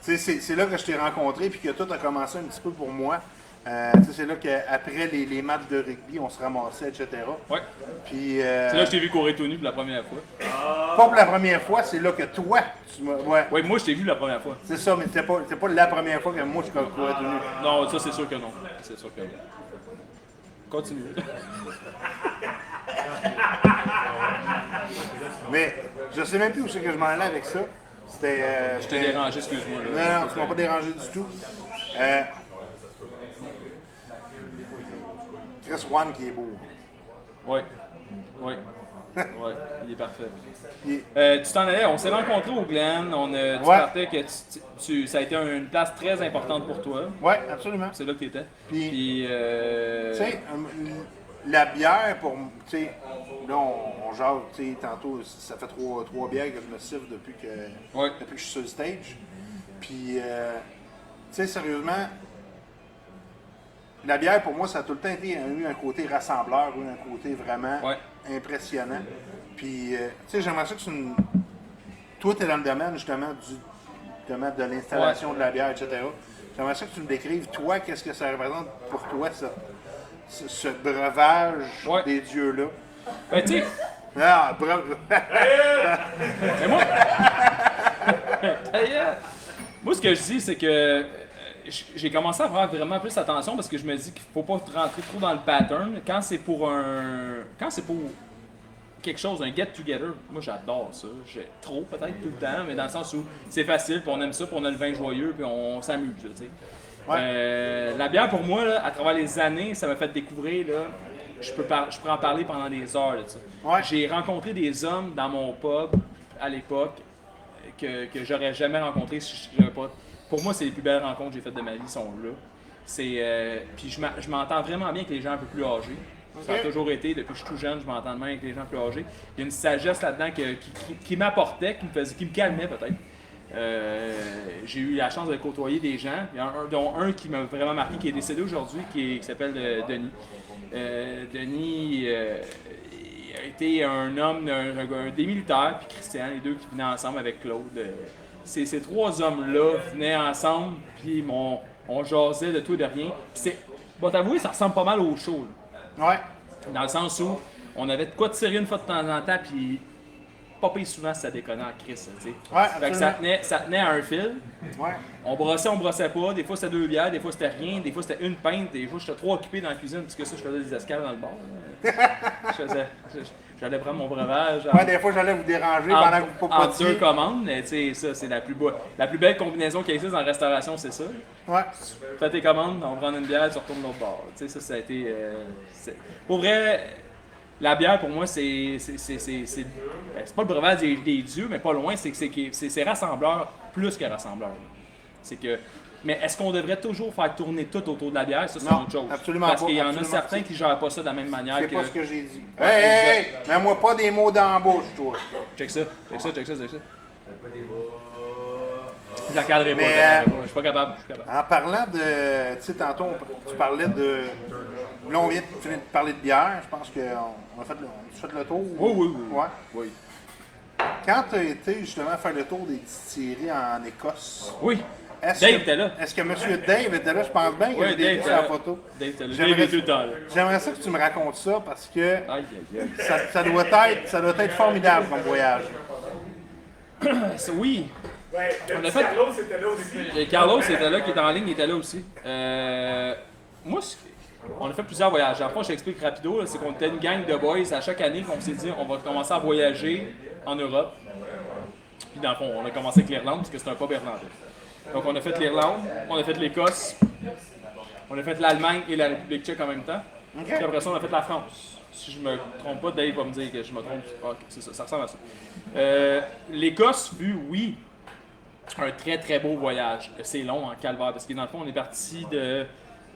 tu sais, c'est là que je t'ai rencontré puis que tout a commencé un petit peu pour moi. Tu sais, c'est là qu'après les matchs de rugby, on se ramassait, etc. Ouais. Puis C'est là que je t'ai vu courir tout nu pour la première fois. pas pour la première fois, c'est là que toi, tu m'as. Ouais. Ouais, moi je t'ai vu la première fois. C'est ça, mais c'était pas la première fois que moi je courais tout nu. Non, ça c'est sûr que non. C'est sûr que non. Continue. Mais je sais même plus où c'est que je m'en allais avec ça. C'était. Je t'ai dérangé, excuse-moi. là. Non, tu m'as pas dérangé du tout. Chris One qui est beau. Ouais. Ouais. Ouais, il est parfait. Il- Tu t'en allais, on s'est rencontrés au Glen, tu Ouais. partais que ça a été une place très importante pour toi. Ouais, absolument. C'est là que tu étais. Puis- Puis Tu sais, la bière, pour. Tu sais, là, on jase, tu sais, tantôt, ça fait trois bières que je me siffle depuis Ouais. que je suis sur le stage. Puis, tu sais, sérieusement, la bière, pour moi, ça a tout le temps eu un côté rassembleur, eu un côté vraiment Ouais. impressionnant. Puis, tu sais, j'aimerais ça que tu me. Toi, tu es dans le domaine, justement, de l'installation de la bière, etc. J'aimerais ça que tu me décrives, toi, qu'est-ce que ça représente pour toi, ça, ce breuvage Ouais. des dieux-là. ben, tu sais, Ah, mais moi. Moi, ce que je dis, c'est que j'ai commencé à faire vraiment plus attention parce que je me dis qu'il faut pas rentrer trop dans le pattern. Quand c'est pour quelque chose, un get-together, moi j'adore ça. J'ai trop peut-être tout le temps, mais dans le sens où c'est facile, puis on aime ça, puis on a le vin joyeux, puis on s'amuse, là, tu sais. Ouais. La bière pour moi, là, à travers les années, ça m'a fait découvrir, là, je peux en parler pendant des heures. Là, tu sais. Ouais. J'ai rencontré des hommes dans mon pub à l'époque que j'aurais jamais rencontré si j'avais pas. Pour moi, c'est les plus belles rencontres que j'ai faites de ma vie sont là. Puis je m'entends vraiment bien avec les gens un peu plus âgés. Ça a Ok. toujours été, depuis que je suis tout jeune, je m'entends bien avec les gens plus âgés. Il y a une sagesse là-dedans qui m'apportait, qui me calmait peut-être. J'ai eu la chance de côtoyer des gens, dont un qui m'a vraiment marqué, qui est décédé aujourd'hui, qui s'appelle Denis. Denis a été un homme, des militaires, puis Christian, les deux qui venaient ensemble avec Claude. Ces trois hommes-là venaient ensemble, puis on jasait de tout et de rien. Bon, t'avouer, ça ressemble pas mal au show. Là. Ouais. Dans le sens où on avait de quoi tirer une fois de temps en temps, puis pas pire souvent si ça déconnait en crise, tu sais. Ouais, Fait que ça absolument. tenait à un fil. Ouais. On brossait pas. Des fois, c'était 2 bières, des fois, c'était rien. Des fois, c'était une pinte. Des fois, j'étais trop occupé dans la cuisine, parce que ça, je faisais des escales dans le bar. J'allais prendre mon breuvage. Ouais, des fois, j'allais vous déranger pendant que vous En deux popotiez. commandes, mais tu sais, ça, c'est la plus belle combinaison qui existe en restauration, c'est ça. Ouais. Tu fais tes commandes, on prend une bière, tu retournes l'autre bord. Tu sais, ça a été. Pour vrai, la bière, pour moi, c'est pas le breuvage des dieux, mais pas loin. C'est rassembleur plus que rassembleur. C'est que. Mais est-ce qu'on devrait toujours faire tourner tout autour de la bière? Ça, c'est Non, autre chose. absolument Parce pas, qu'il y en a absolument. certains qui ne gèrent pas ça de la même manière C'est que. pas ce que j'ai dit. Hey, mets-moi pas des mots dans la bouche, toi. Check ça. Je la cadrerai pas. Mais, je la cadrerai pas. Je suis pas capable. En parlant de. Tu sais, tantôt, tu parlais de. Là, on vient de finir de parler de bière. Je pense qu'on a fait le tour. Oui. Ouais. Oui. Quand tu as été justement faire le tour des distilleries en Écosse, Oui. est-ce Dave que, était là. Est-ce que M. Dave était là? Je pense bien que Oui, j'ai Dave vu était sa là. photo. Dave était là. J'aimerais- Dave est tout le temps là. J'aimerais ça que tu me racontes ça parce que Aïe, aïe, aïe. ça doit être formidable comme voyage. Oui. Ouais, On a le fait- Carlos était là au début. Et Carlos était là, qui est en ligne, il était là aussi. Moi, on a fait plusieurs voyages. En fait, je t'explique rapido, là, c'est qu'on était une gang de boys à chaque année qu'on s'est dit on va commencer à voyager en Europe. Puis dans le fond, on a commencé avec l'Irlande parce que c'est un pub irlandais. Donc on a fait l'Irlande, on a fait l'Écosse, on a fait l'Allemagne et la République tchèque en même temps. OK. Puis après ça, on a fait la France. Si je me trompe pas, Dave va me dire que je me trompe. Ah, ok, c'est ça, ça ressemble à ça. L'Écosse fut, oui, un très très beau voyage. C'est long en calvaire parce que dans le fond, on est parti de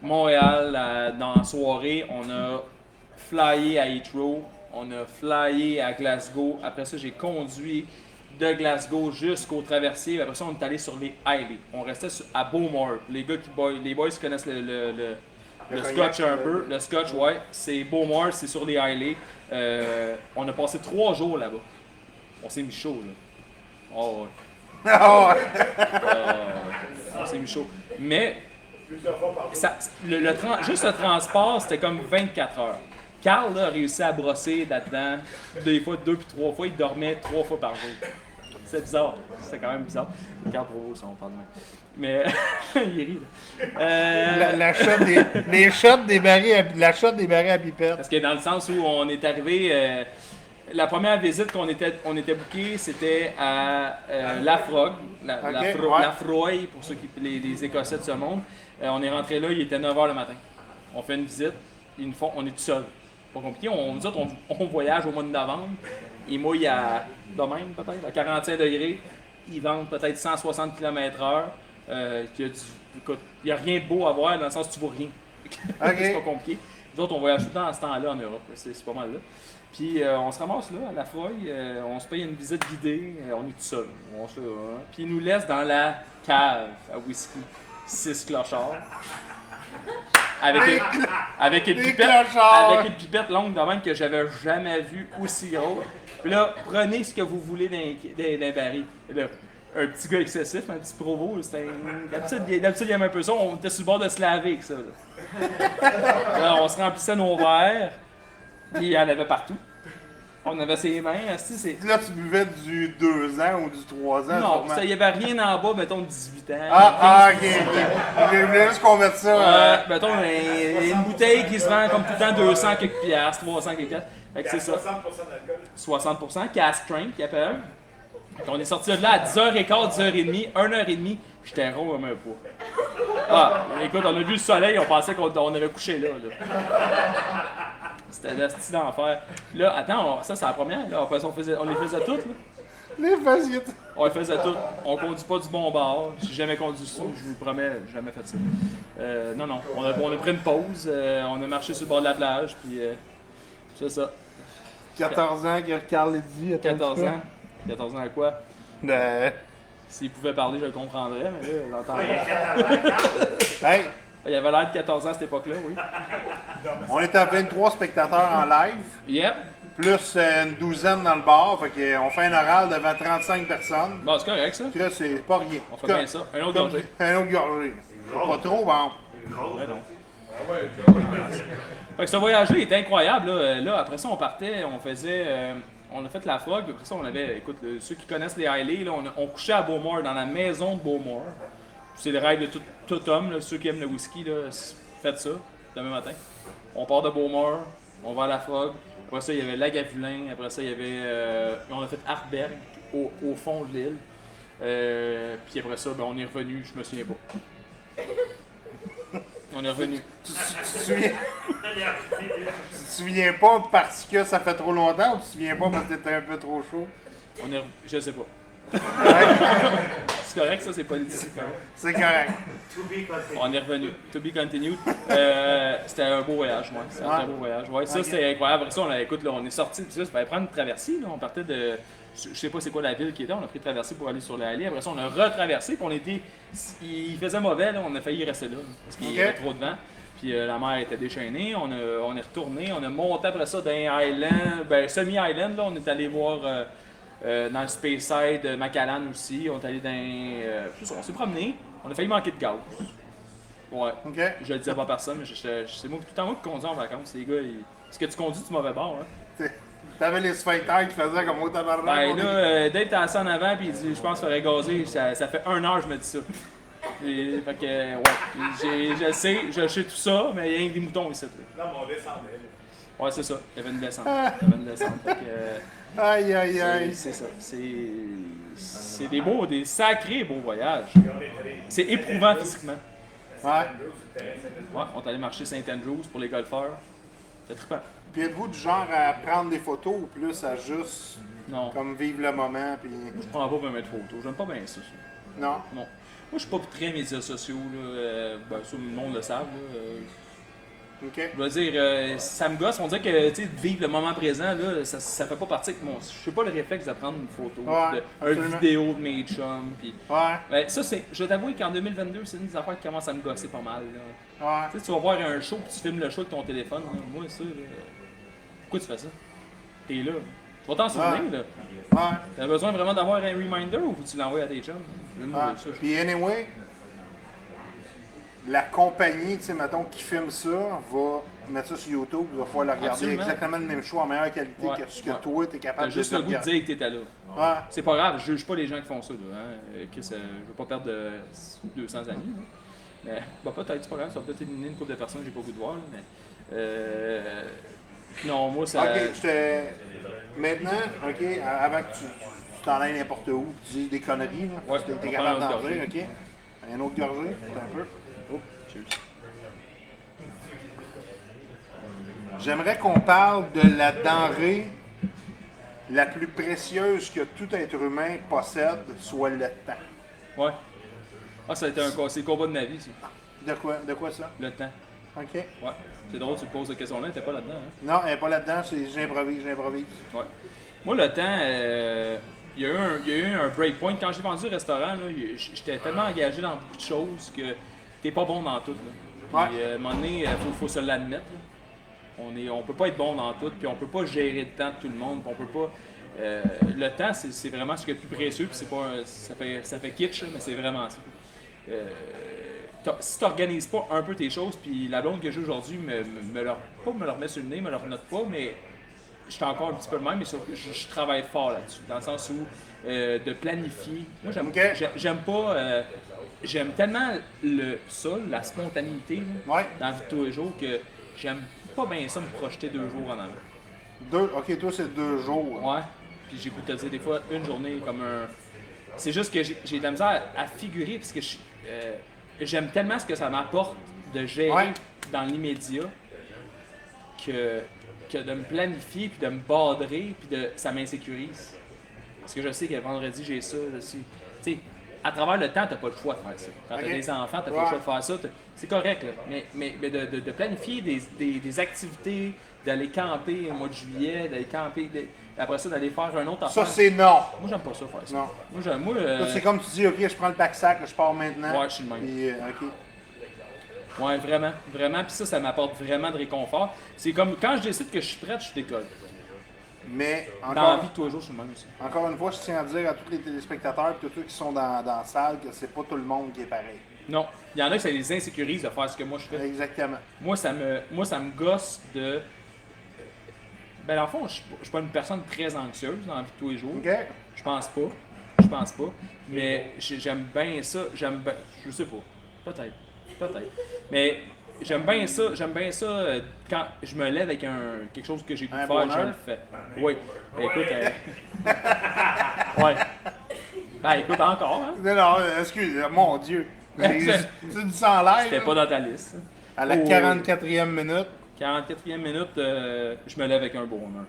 Montréal dans la soirée. On a flyé à Heathrow, on a flyé à Glasgow. Après ça, j'ai conduit de Glasgow jusqu'au traversier. Après ça, on est allé sur les highways. On restait à Beaumont. Les boys qui connaissent Le cognac, scotch un peu. Le scotch, ouais. C'est Beaumont, c'est sur les Highlands. On a passé 3 jours là-bas. On s'est mis chaud, là. Oh, ouais. Ah ouais. On s'est mis chaud. Mais, juste le transport, c'était comme 24 heures. Carl là, a réussi à brosser là-dedans, des fois 2 puis 3 fois. Il dormait 3 fois par jour. C'est bizarre. C'est quand même bizarre. Carl Provo, si on parle de même. Mais, il rit, là. La shot des, les shots des barils la shot des barils à pipette. Parce que dans le sens où on est arrivé, la première visite qu'on était booké, c'était à La Frog, Ok, ouais. La Froy, pour ceux qui les Écossais de ce monde. On est rentré là, il était 9h le matin. On fait une visite, on est tout seul. Pas compliqué, nous autres, on voyage au mois de novembre. Il mouille à, de même peut-être, à 45 degrés. Ils vendent peut-être 160 km/h. Il n'y a rien de beau à voir dans le sens où tu vois rien. C'est pas compliqué. Nous autres, on voyage tout le temps à ce temps-là en Europe. C'est pas mal là. Puis on se ramasse là, à La Froy, on se paye une visite guidée, on est tout seul. Puis ils nous laissent dans la cave à whisky, 6 clochards. Avec une pipette longue de même que j'avais jamais vue aussi grosse. Puis là, prenez ce que vous voulez d'un baril. Là, un petit gars excessif, un petit provo, d'habitude il aime un peu ça, on était sur le bord de se laver avec ça. Là, on se remplissait nos verres, puis il y en avait partout. On avait ses mains, Là, tu buvais du 2 ans ou du 3 ans? Non, il n'y avait rien en bas, mettons, de 18 ans. Ok. Je voulais juste qu'on mette ça. Mettons, une bouteille qui se vend comme tout le temps 200 quelques piastres, 300 quelques piastres. Fait que c'est ça. 60% d'alcool. 60%, cask strength, qu'il appelle. On est sorti de là à 10h15, 10h30, 1h30, j'étais rond comme un pot. Ah, écoute, on a vu le soleil, on pensait qu'on avait couché là. C'était le style d'enfer. Là, attends, ça c'est la première, là. On les faisait toutes, là. Les faciles. On les faisait toutes. On conduit pas du bon bord. J'ai jamais conduit ça, je vous le promets, j'ai jamais fait ça. Non. On a pris une pause, on a marché sur le bord de la plage, puis c'est ça. 14 ans que Carl l'a dit. 14 ans. 14 ans à quoi? Ben, S'il pouvait parler, je le comprendrais, mais là, j'entends hey, Il avait l'air de 14 ans à cette époque-là, oui. on était à 23 spectateurs en live, Yep. plus une douzaine dans le bar. Fait qu'on fait un oral devant 35 personnes. Bon, c'est correct, ça. Puis là, c'est pas rien. On fait bien ça. Un autre gorgée. Un autre gorgée. Pas trop, bon. Ouais, non. Fait que ce voyage-là était incroyable. Là, après ça, on partait, on a fait la Frog. Après ça, on avait, écoute, ceux qui connaissent les Highlands, là, on couchait à Beaumont, dans la maison de Beaumont. C'est le rêve de tout homme, là, ceux qui aiment le whisky, là, faites ça, demain matin. On part de Beaumont, on va à la Frog. Après ça, il y avait Lagavulin. Après ça, il y avait, on a fait Artberg, au fond de l'île. Puis après ça, ben, on est revenu, je me souviens pas. On est revenu. Tu te souviens pas parce que ça fait trop longtemps ou tu te souviens pas parce que t'étais un peu trop chaud? Je sais pas. C'est correct, ça, c'est politique. C'est correct. To be continued. On est revenu. To be continued. C'était un beau voyage, moi. C'était un très beau voyage. Ouais, ça, c'était incroyable. Après ça, on est sorti. Puis ça, il fallait prendre une traversée. Là. On partait de. Je sais pas c'est quoi la ville qui était. On a pris une traversée pour aller sur l'allée. Après ça, on a retraversé. Puis on était. Il faisait mauvais, là. On a failli rester là. Parce qu'il y avait trop de vent. Puis la mer était déchaînée. On est retourné. On a monté après ça dans un island. Ben, semi-island, là. On est allé voir. Dans le Speyside, Macallan aussi, on est allé dans. On s'est promené, on a failli manquer de gaz. Ouais. OK. Je le disais pas à personne, mais c'est moi tout le temps moi qui conduis en vacances. Les gars, est-ce que tu conduis du mauvais bord, hein? T'avais les sphincters qui faisaient comme au tabarnak. Ben là, Dave était assis en avant, puis il dit, je pense qu'il faudrait gazer. Ça fait 1 heure que je me dis ça. Et, fait que, ouais. Je sais tout ça, mais il y a rien que des moutons ici. Non, mais on descendait. Là. Ouais, c'est ça. Il y avait une descente. Fait que, Aïe, aïe, aïe. c'est ça. C'est des sacrés beaux voyages. C'est éprouvant physiquement. Ouais. Ouais, on est allé marcher Saint-Andrews pour les golfeurs. C'est trippant. Puis êtes-vous du genre à prendre des photos ou plus à juste Non, comme vivre le moment puis je prends pas pour mettre photos. J'aime pas bien ça. non? Non. Moi, je suis pas très médias sociaux. Là. Ben, ça, le monde le savent. Là. OK. Je veux dire, ça me gosse. On dirait que, tu sais, de vivre le moment présent, là, ça fait pas partie de mon... Je sais pas le réflexe de prendre une photo, Ouais, une absolument. vidéo de mes chums, puis... Ouais. Ben, ça, c'est... Je vais t'avouer qu'en 2022, c'est une des affaires qui commence à me gosser pas mal, là. Ouais. Tu sais, tu vas voir un show puis tu filmes le show avec ton téléphone. Là. Moi, ça, là, pourquoi tu fais ça? T'es là. Tu vas t'en souvenir, là. Ouais. T'as besoin vraiment d'avoir un reminder ou tu l'envoies à tes chums? Moi, Ouais. ça, Puis anyway, la compagnie, tu sais, mettons, qui filme ça, va mettre ça sur YouTube, va pouvoir le regarder Absolument. exactement le même show en meilleure qualité Ouais. que ce que Ouais. toi, tu es T'as capable juste de le goût de regarder. dire que t'étais là. Ouais. C'est pas grave, je juge pas les gens qui font ça, là. Hein. Chris, je veux pas perdre 200 amis, là. Mais, bah, peut-être, c'est pas grave, ça va peut-être éliminer une couple de personnes que j'ai pas le goût de voir, là, mais... non, moi, ça... OK, maintenant, OK, avant que tu t'en ailles n'importe où, tu dis des conneries, là, Ouais, tu on es prend capable un d'en autre dire, gorgée. OK? Un autre gorgée, un peu. Oh, cheers. J'aimerais qu'on parle de la denrée la plus précieuse que tout être humain possède, soit le temps. Ouais. Ah, ça a été c'est le combat de ma vie, ça. De quoi ça? Le temps. OK. Ouais. C'est drôle, tu te poses la question-là, t'es pas là-dedans, hein? Non, elle n'est pas là-dedans, j'improvise. Ouais. Moi, le temps, il y a eu un breakpoint. Quand j'ai vendu le restaurant, là, j'étais tellement engagé dans beaucoup de choses que t'es pas bon dans tout. Là. Puis, à un moment donné, faut se l'admettre. Là. On peut pas être bon dans tout, puis on peut pas gérer le temps de tout le monde. Puis on peut pas. Le temps, c'est vraiment ce qui est le plus précieux, puis c'est pas ça fait kitsch, là, mais c'est vraiment ça. Si tu n'organises pas un peu tes choses, puis la blonde que j'ai aujourd'hui me le remet sur le nez, me le renote pas, mais je suis encore un petit peu le même, mais je travaille fort là-dessus, dans le sens où de planifier. Moi, j'aime pas. J'aime tellement ça, la spontanéité là, Ouais. dans la vie de tous les jours, que j'aime pas bien ça me projeter 2 jours en avant. OK, toi, c'est 2 jours. Ouais. Puis j'ai goût de te dire des fois une journée comme un. C'est juste que j'ai de la misère à figurer parce que j'aime tellement ce que ça m'apporte de gérer Ouais. dans l'immédiat que de me planifier puis de me badrer puis ça m'insécurise. Parce que je sais que vendredi j'ai ça, je sais. Tu sais, à travers le temps, t'as pas le choix de faire ça. Quand Ok. t'as des enfants, t'as pas Ouais. le choix de faire ça. C'est correct, là. Mais de planifier des activités, d'aller camper au mois de juillet, d'aller camper, après ça, d'aller faire un autre Ça, affaire. c'est non. Moi, j'aime pas ça faire ça. Non. Moi, Toi, c'est comme tu dis, OK, je prends le pack-sac, je pars maintenant. Ouais, je suis le même. Puis, OK. Ouais, vraiment, vraiment. Puis ça m'apporte vraiment de réconfort. C'est comme quand je décide que je suis prête, je décolle. Mais, Dans la encore, vie de tous les jours, je suis le même aussi. encore une fois, je tiens à dire à tous les téléspectateurs et tous ceux qui sont dans la salle que c'est pas tout le monde qui est pareil. Non, il y en a qui ça les insécurise de faire ce que moi je fais. Exactement. Moi, ça me gosse de. Ben, dans le fond, je suis pas une personne très anxieuse dans la vie de tous les jours. OK? Je pense pas. Je pense pas. Mais j'aime bien ça. Je sais pas. Peut-être. Mais j'aime bien ça. Quand je me lève avec quelque chose que j'ai goût de Un faire, bonheur. je le fais. Oui. Ben, écoute. Ouais. Ben, écoute, encore, hein. Non, excuse, mon Dieu. Tu dis ça en live? C'était pas dans ta liste. À la Oh, 44e minute. 44e minute, je me lève avec un bonheur.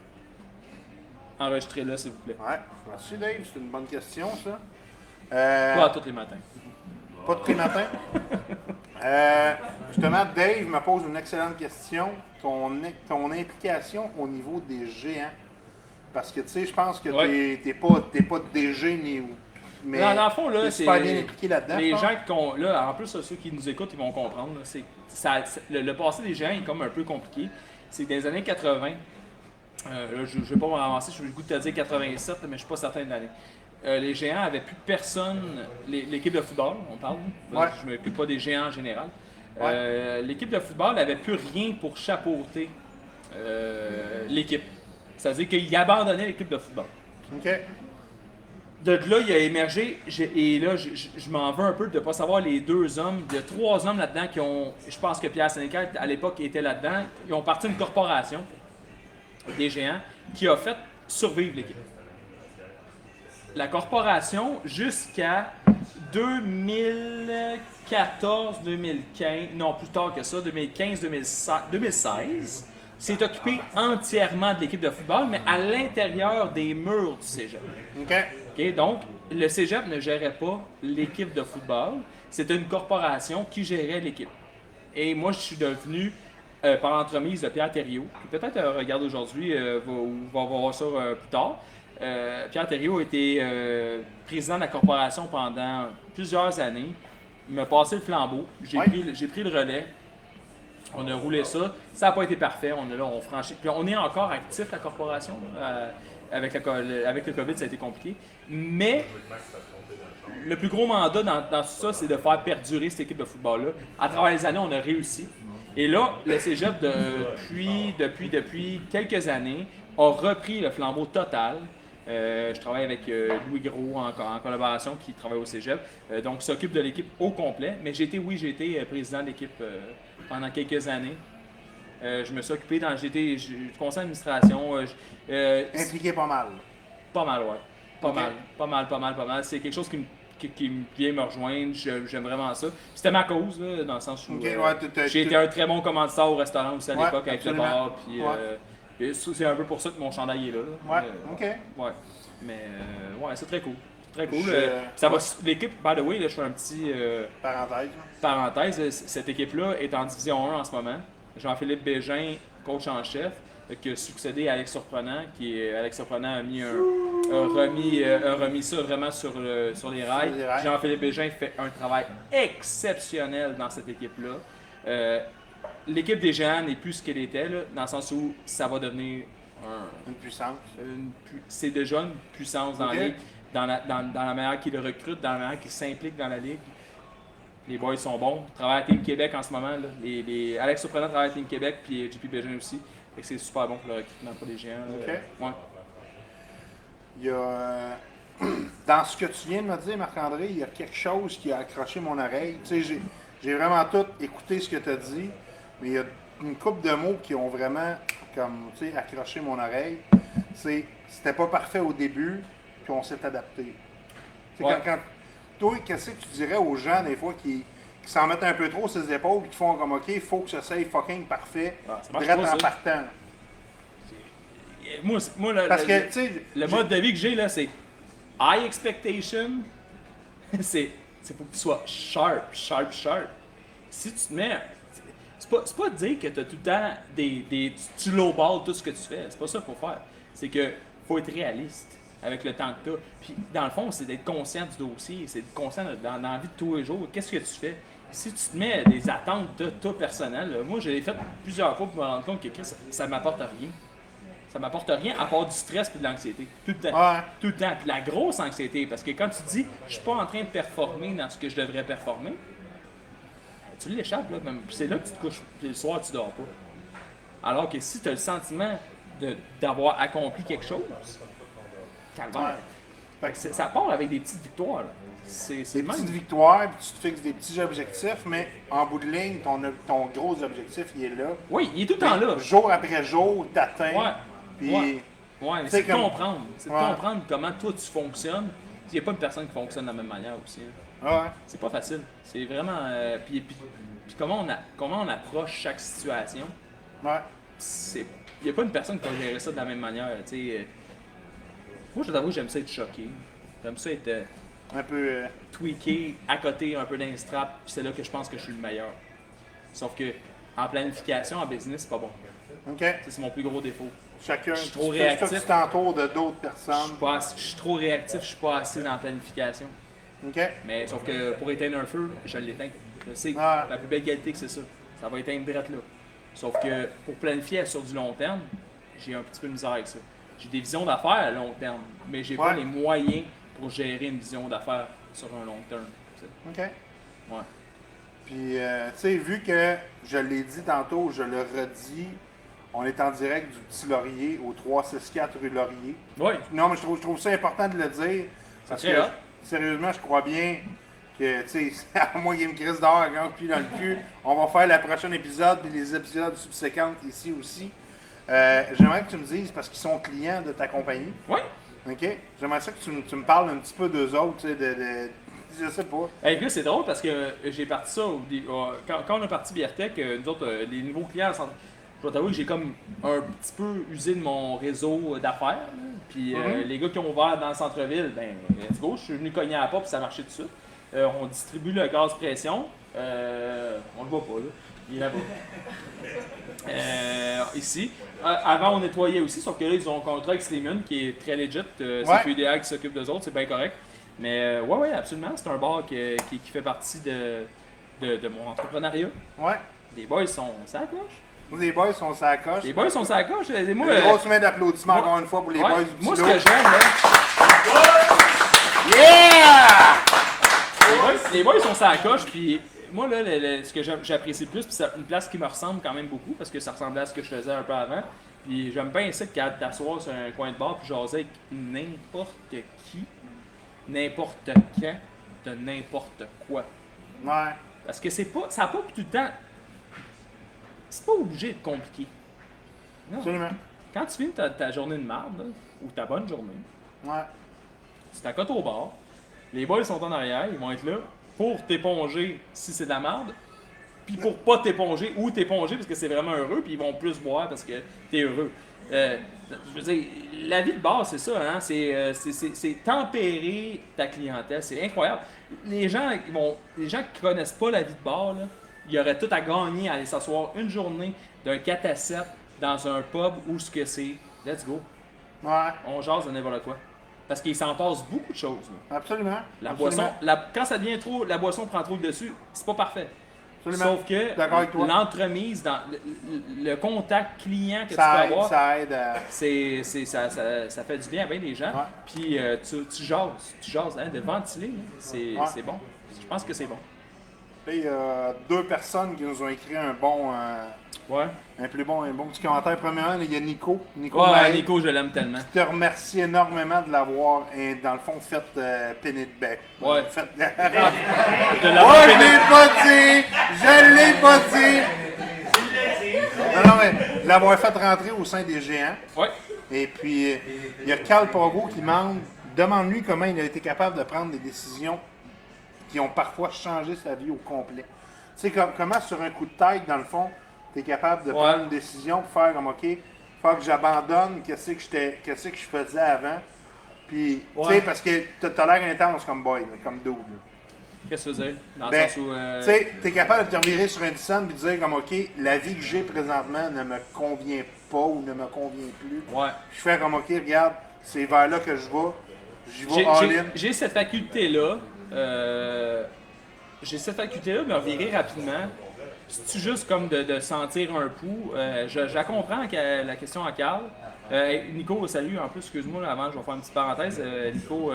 Enregistrez-le, s'il vous plaît. Ouais, merci Dave, c'est une bonne question ça. Pas tous les matins. Pas tous les matins. Justement, Dave me pose une excellente question. Ton implication au niveau des géants. Parce que tu sais, je pense que Ouais. t'es pas DG ni. Mais Dans le fond, là, t'es c'est. super bien impliqué là-dedans. Les je pense. gens qui ont. Là, en plus, ceux qui nous écoutent, ils vont comprendre. Là, le passé des géants est comme un peu compliqué. C'est que dans les années 80. Là, je ne vais pas me ramasser, je vais le goût de te dire 87, mais je ne suis pas certain de l'année. Les géants n'avaient plus personne. L'équipe de football, on parle. Ouais. Je ne m'occupe pas des géants en général. Ouais. L'équipe de football n'avait plus rien pour chapeauter l'équipe. C'est-à-dire qu'il abandonnait l'équipe de football. OK. De là, il a émergé, et là, je m'en veux un peu de ne pas savoir les 2 hommes. Il y a 3 hommes là-dedans qui ont, je pense que Pierre Sénécal, à l'époque, était là-dedans. Ils ont parti une corporation, des géants, qui a fait survivre l'équipe. La corporation, jusqu'à 2014-2015, non, plus tard que ça, 2015-2016, s'est occupé entièrement de l'équipe de football, mais à l'intérieur des murs du cégep. OK. OK? Donc, le cégep ne gérait pas l'équipe de football. C'était une corporation qui gérait l'équipe. Et moi, je suis devenu par l'entremise de Pierre Thériault, qui peut-être regarde aujourd'hui ou va voir ça plus tard. Pierre Thériault a été président de la corporation pendant plusieurs années. Il m'a passé le flambeau. J'ai pris le relais. On a roulé ça. Ça n'a pas été parfait. On franchit. Puis on est encore actif, la corporation. Avec le COVID, ça a été compliqué. Mais le plus gros mandat dans tout ça, c'est de faire perdurer cette équipe de football-là. À travers les années, on a réussi. Et là, le Cégep, depuis quelques années, a repris le flambeau total. Je travaille avec Louis Gros en collaboration qui travaille au Cégep. Donc, s'occupe de l'équipe au complet. Mais j'ai été président d'équipe pendant quelques années. Je me suis occupé j'étais du conseil d'administration. Impliqué pas mal. Pas mal, ouais. Pas Ok. mal. C'est quelque chose qui me vient me rejoindre. J'aime vraiment ça. Puis c'était ma cause, là, dans le sens où Ok, ouais, j'ai été un très bon commanditaire au restaurant aussi à Ouais, l'époque avec le absolument. bar. Puis, Ouais. et c'est un peu pour ça que mon chandail est là. Ouais, ok. Ouais. Mais ouais, c'est très cool. C'est très cool. Je- L'équipe, by the way, là, je fais un petit Parenthèse. parenthèse. Cette équipe-là est en division 1 en ce moment. Jean-Philippe Bégin, coach en chef, qui a succédé à Alex Surprenant, Alex Surprenant a remis ça vraiment sur les rails. Sur les rails. Jean-Philippe Bégin fait un travail exceptionnel dans cette équipe-là. L'équipe des Géants n'est plus ce qu'elle était, là, dans le sens où ça va devenir Une puissance. c'est déjà une puissance dans Ok. la ligue, dans la manière qu'ils le recrutent, dans la manière qu'ils s'impliquent dans la ligue. Les boys sont bons. Ils travaillent à Team Québec en ce moment. Là. Alex Surprenant travaille à Team Québec, puis JP Bégin aussi. Fait que c'est super bon pour le recrutement pour les Géants. Là. Ok. Ouais. Il y a. Dans ce que tu viens de me dire, Marc-André, il y a quelque chose qui a accroché mon oreille. Tu sais, j'ai vraiment tout écouté ce que tu as dit, mais il y a une couple de mots qui ont vraiment comme, tu sais, accroché mon oreille. C'était pas parfait au début, puis on s'est adapté. Tu sais, Ouais. toi, qu'est-ce que tu dirais aux gens, des fois, qui s'en mettent un peu trop sur les épaules, et qui font comme, OK, il faut que ça soit fucking parfait, Ah, ça marche direct pas, en ça. partant. Moi Parce que, tu sais, le mode de vie que j'ai, là, c'est high expectation. c'est faut que tu sois sharp. Si tu te mets. C'est pas de dire que tu as tout le temps tu lowball tout ce que tu fais. C'est pas ça qu'il faut faire. C'est que faut être réaliste avec le temps que tu as. Puis, dans le fond, c'est d'être conscient du dossier. C'est d'être conscient dans la vie de tous les jours. Qu'est-ce que tu fais? Si tu te mets des attentes de toi personnel, là, moi, je l'ai fait plusieurs fois pour me rendre compte que ça ne m'apporte rien. Ça m'apporte rien à part du stress et de l'anxiété. Tout le temps. Ouais. Tout le temps. Puis la grosse anxiété. Parce que quand tu dis, je suis pas en train de performer dans ce que je devrais performer, tu l'échappes, là. Puis c'est là que tu te couches. Puis le soir, tu dors pas. Alors que si tu as le sentiment d'avoir accompli quelque chose, calvaire. Ouais. Fait que Ça part avec des petites victoires. Là. C'est des le même. petites victoires, puis tu te fixes des petits objectifs, mais en bout de ligne, ton gros objectif, il est là. Oui, il est tout le temps là. Jour après jour, t'atteins. Ouais. Puis, Ouais. Ouais, mais C'est c'est de comme- comprendre. C'est de Ouais. comprendre comment toi tu fonctionnes. Il n'y a pas une personne qui fonctionne de la même manière aussi. là. ouais. C'est pas facile. C'est vraiment. Puis comment on approche chaque situation. Ouais. Il n'y a pas une personne qui va gérer ça de la même manière. Tu sais. Moi, je t'avoue, j'aime ça être choqué. J'aime ça être Un peu. tweaké, à côté un peu d'un strap. Puis c'est là que je pense que je suis le meilleur. Sauf que en planification, en business, c'est pas bon. OK. Ça, c'est mon plus gros défaut. Chacun. Je suis trop tu fais ça, réactif. tu t'entoures de d'autres personnes. Je suis trop réactif, je suis pas assez dans la planification. OK. Mais sauf que pour éteindre un feu, je l'éteins. Je sais que Ah. la plus belle qualité que c'est ça. Ça va éteindre direct là. Sauf que pour planifier sur du long terme, j'ai un petit peu de misère avec ça. J'ai des visions d'affaires à long terme, mais j'ai pas Ouais. les moyens pour gérer une vision d'affaires sur un long terme. tu sais. OK. Ouais. Puis, tu sais, vu que je l'ai dit tantôt, je le redis, on est en direct du Petit Laurier au 364 rue Laurier. Oui, Non, mais je trouve ça important de le dire. Parce très que, hot. sérieusement, je crois bien que, tu sais, à moins qu'il y ait une crise d'or quand puis dans le cul, on va faire le prochain épisode puis les épisodes subséquents ici aussi. J'aimerais que tu me dises, parce qu'ils sont clients de ta compagnie, oui. OK? J'aimerais ça que tu me parles un petit peu d'eux autres, tu sais, je sais pas. Et puis là, c'est drôle parce que j'ai parti ça quand on a parti Biartec, nous autres, les nouveaux clients, je dois t'avouer que j'ai comme un petit peu usé de mon réseau d'affaires. là. Puis les gars qui ont ouvert dans le centre-ville, ben let's go, je suis venu cogner à la porte puis ça marchait tout de suite. On distribue le gaz pression. On le voit pas, là. Il est là-bas. Ici. Avant, on nettoyait aussi, sauf que là, ils ont un contrat avec Slimane qui est très legit. C'est QDA qui s'occupe d'eux autres, c'est bien correct. Mais ouais, absolument. C'est un bar qui fait partie de mon entrepreneuriat. Ouais. Les boys sont ça coche. Les boys sont sur la coche. Les boys sont ça coche. Moi, Une grosse main d'applaudissements encore une fois pour les boys du moi, ce Tilo. que j'aime, là. Yeah! Les boys sont ça coche, puis moi, là, ce que j'apprécie le plus, puis c'est une place qui me ressemble quand même beaucoup, parce que ça ressemblait à ce que je faisais un peu avant. Puis j'aime bien ça de t'asseoir sur un coin de bar, puis jaser avec n'importe qui, n'importe quand, de n'importe quoi. Ouais. Parce que ça n'a pas tout le temps. C'est pas obligé de compliqué. Non. Absolument. Quand tu finis ta journée de marde, là, ou ta bonne journée, Ouais. tu t'accotes au bar, les boys sont en arrière, ils vont être là pour t'éponger si c'est de la merde, puis pour pas t'éponger ou t'éponger parce que c'est vraiment heureux, puis ils vont plus boire parce que t'es heureux. Je veux dire, la vie de bar, c'est ça, hein? C'est tempérer ta clientèle, c'est incroyable. Les gens qui connaissent pas la vie de bar, là, il y aurait tout à gagner à aller s'asseoir une journée d'un 4 à 7 dans un pub où ce que c'est. Let's go. Ouais. On jase de n'importe quoi. Parce qu'il s'en passe beaucoup de choses. Là. Absolument. La Absolument. boisson, quand ça devient trop, la boisson prend trop le dessus, c'est pas parfait. Absolument. Sauf que D'accord avec toi. l'entremise, dans le contact client que Ça tu aide, peux avoir, ça aide à... ça fait du bien à bien des gens. Ouais. Puis tu jases, hein, de ventiler, là, c'est bon. Je pense que c'est bon. Là, il y a 2 personnes qui nous ont écrit un bon petit commentaire. Premièrement, il y a Nico. Marais, Nico, je l'aime tellement. qui te remercie énormément de l'avoir, dans le fond, fait péner de bec. Ouais. Fait... De Oh, l'avoir je péné- l'ai pas dit! Je l'ai pas dit! Non, mais de l'avoir fait rentrer au sein des géants. Ouais. Et puis, il y a Carl Pogo qui demande-lui comment il a été capable de prendre des décisions qui ont parfois changé sa vie au complet. Tu sais, comment sur un coup de tête, dans le fond, tu es capable de prendre une décision pour faire comme, OK, faut que j'abandonne, qu'est-ce que je faisais avant. Puis, tu sais, parce que t'as l'air intense comme boy, là, comme dude. Là. Qu'est-ce que tu veux dire? Dans le Ben, sens où. tu sais, t'es capable de te revirer sur un descente et de dire comme, OK, la vie que j'ai présentement ne me convient pas ou ne me convient plus. Ouais. Je fais comme, OK, regarde, c'est vers là que je vais. J'y vais all-in. J'ai cette faculté-là. De me revirer rapidement. C'est juste comme de sentir un pouls. Je la comprends la question à Carl. Nico, salut. En plus, excuse-moi, là, avant, je vais faire une petite parenthèse. Nico,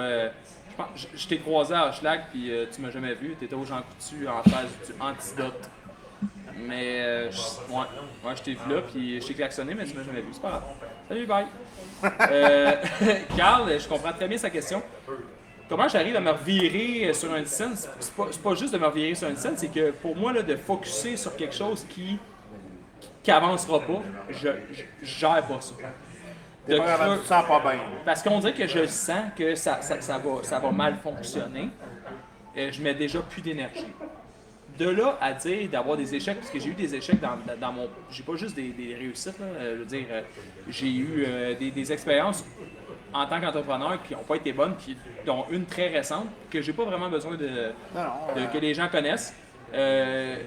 je t'ai croisé à Hochelag, puis tu m'as jamais vu. Tu étais au Jean Coutu en face du Antidote. Mais, je t'ai vu là, puis je t'ai klaxonné, mais tu m'as jamais vu. C'est pas grave. Salut, bye. Carl, je comprends très bien sa question. Comment j'arrive à me revirer sur une scène? C'est pas juste de me revirer sur une scène, c'est que pour moi, là, de focusser sur quelque chose qui avancera pas, je gère pas ça. T'es pas capable, tu te sens pas bien. Parce qu'on dirait que je sens que ça va mal fonctionner. Je mets déjà plus d'énergie. De là à dire d'avoir des échecs, parce que j'ai eu des échecs dans mon... J'ai pas juste des réussites, là, je veux dire, j'ai eu des expériences en tant qu'entrepreneur qui n'ont pas été bonnes, puis dont une très récente, que j'ai pas vraiment besoin que les gens connaissent. Le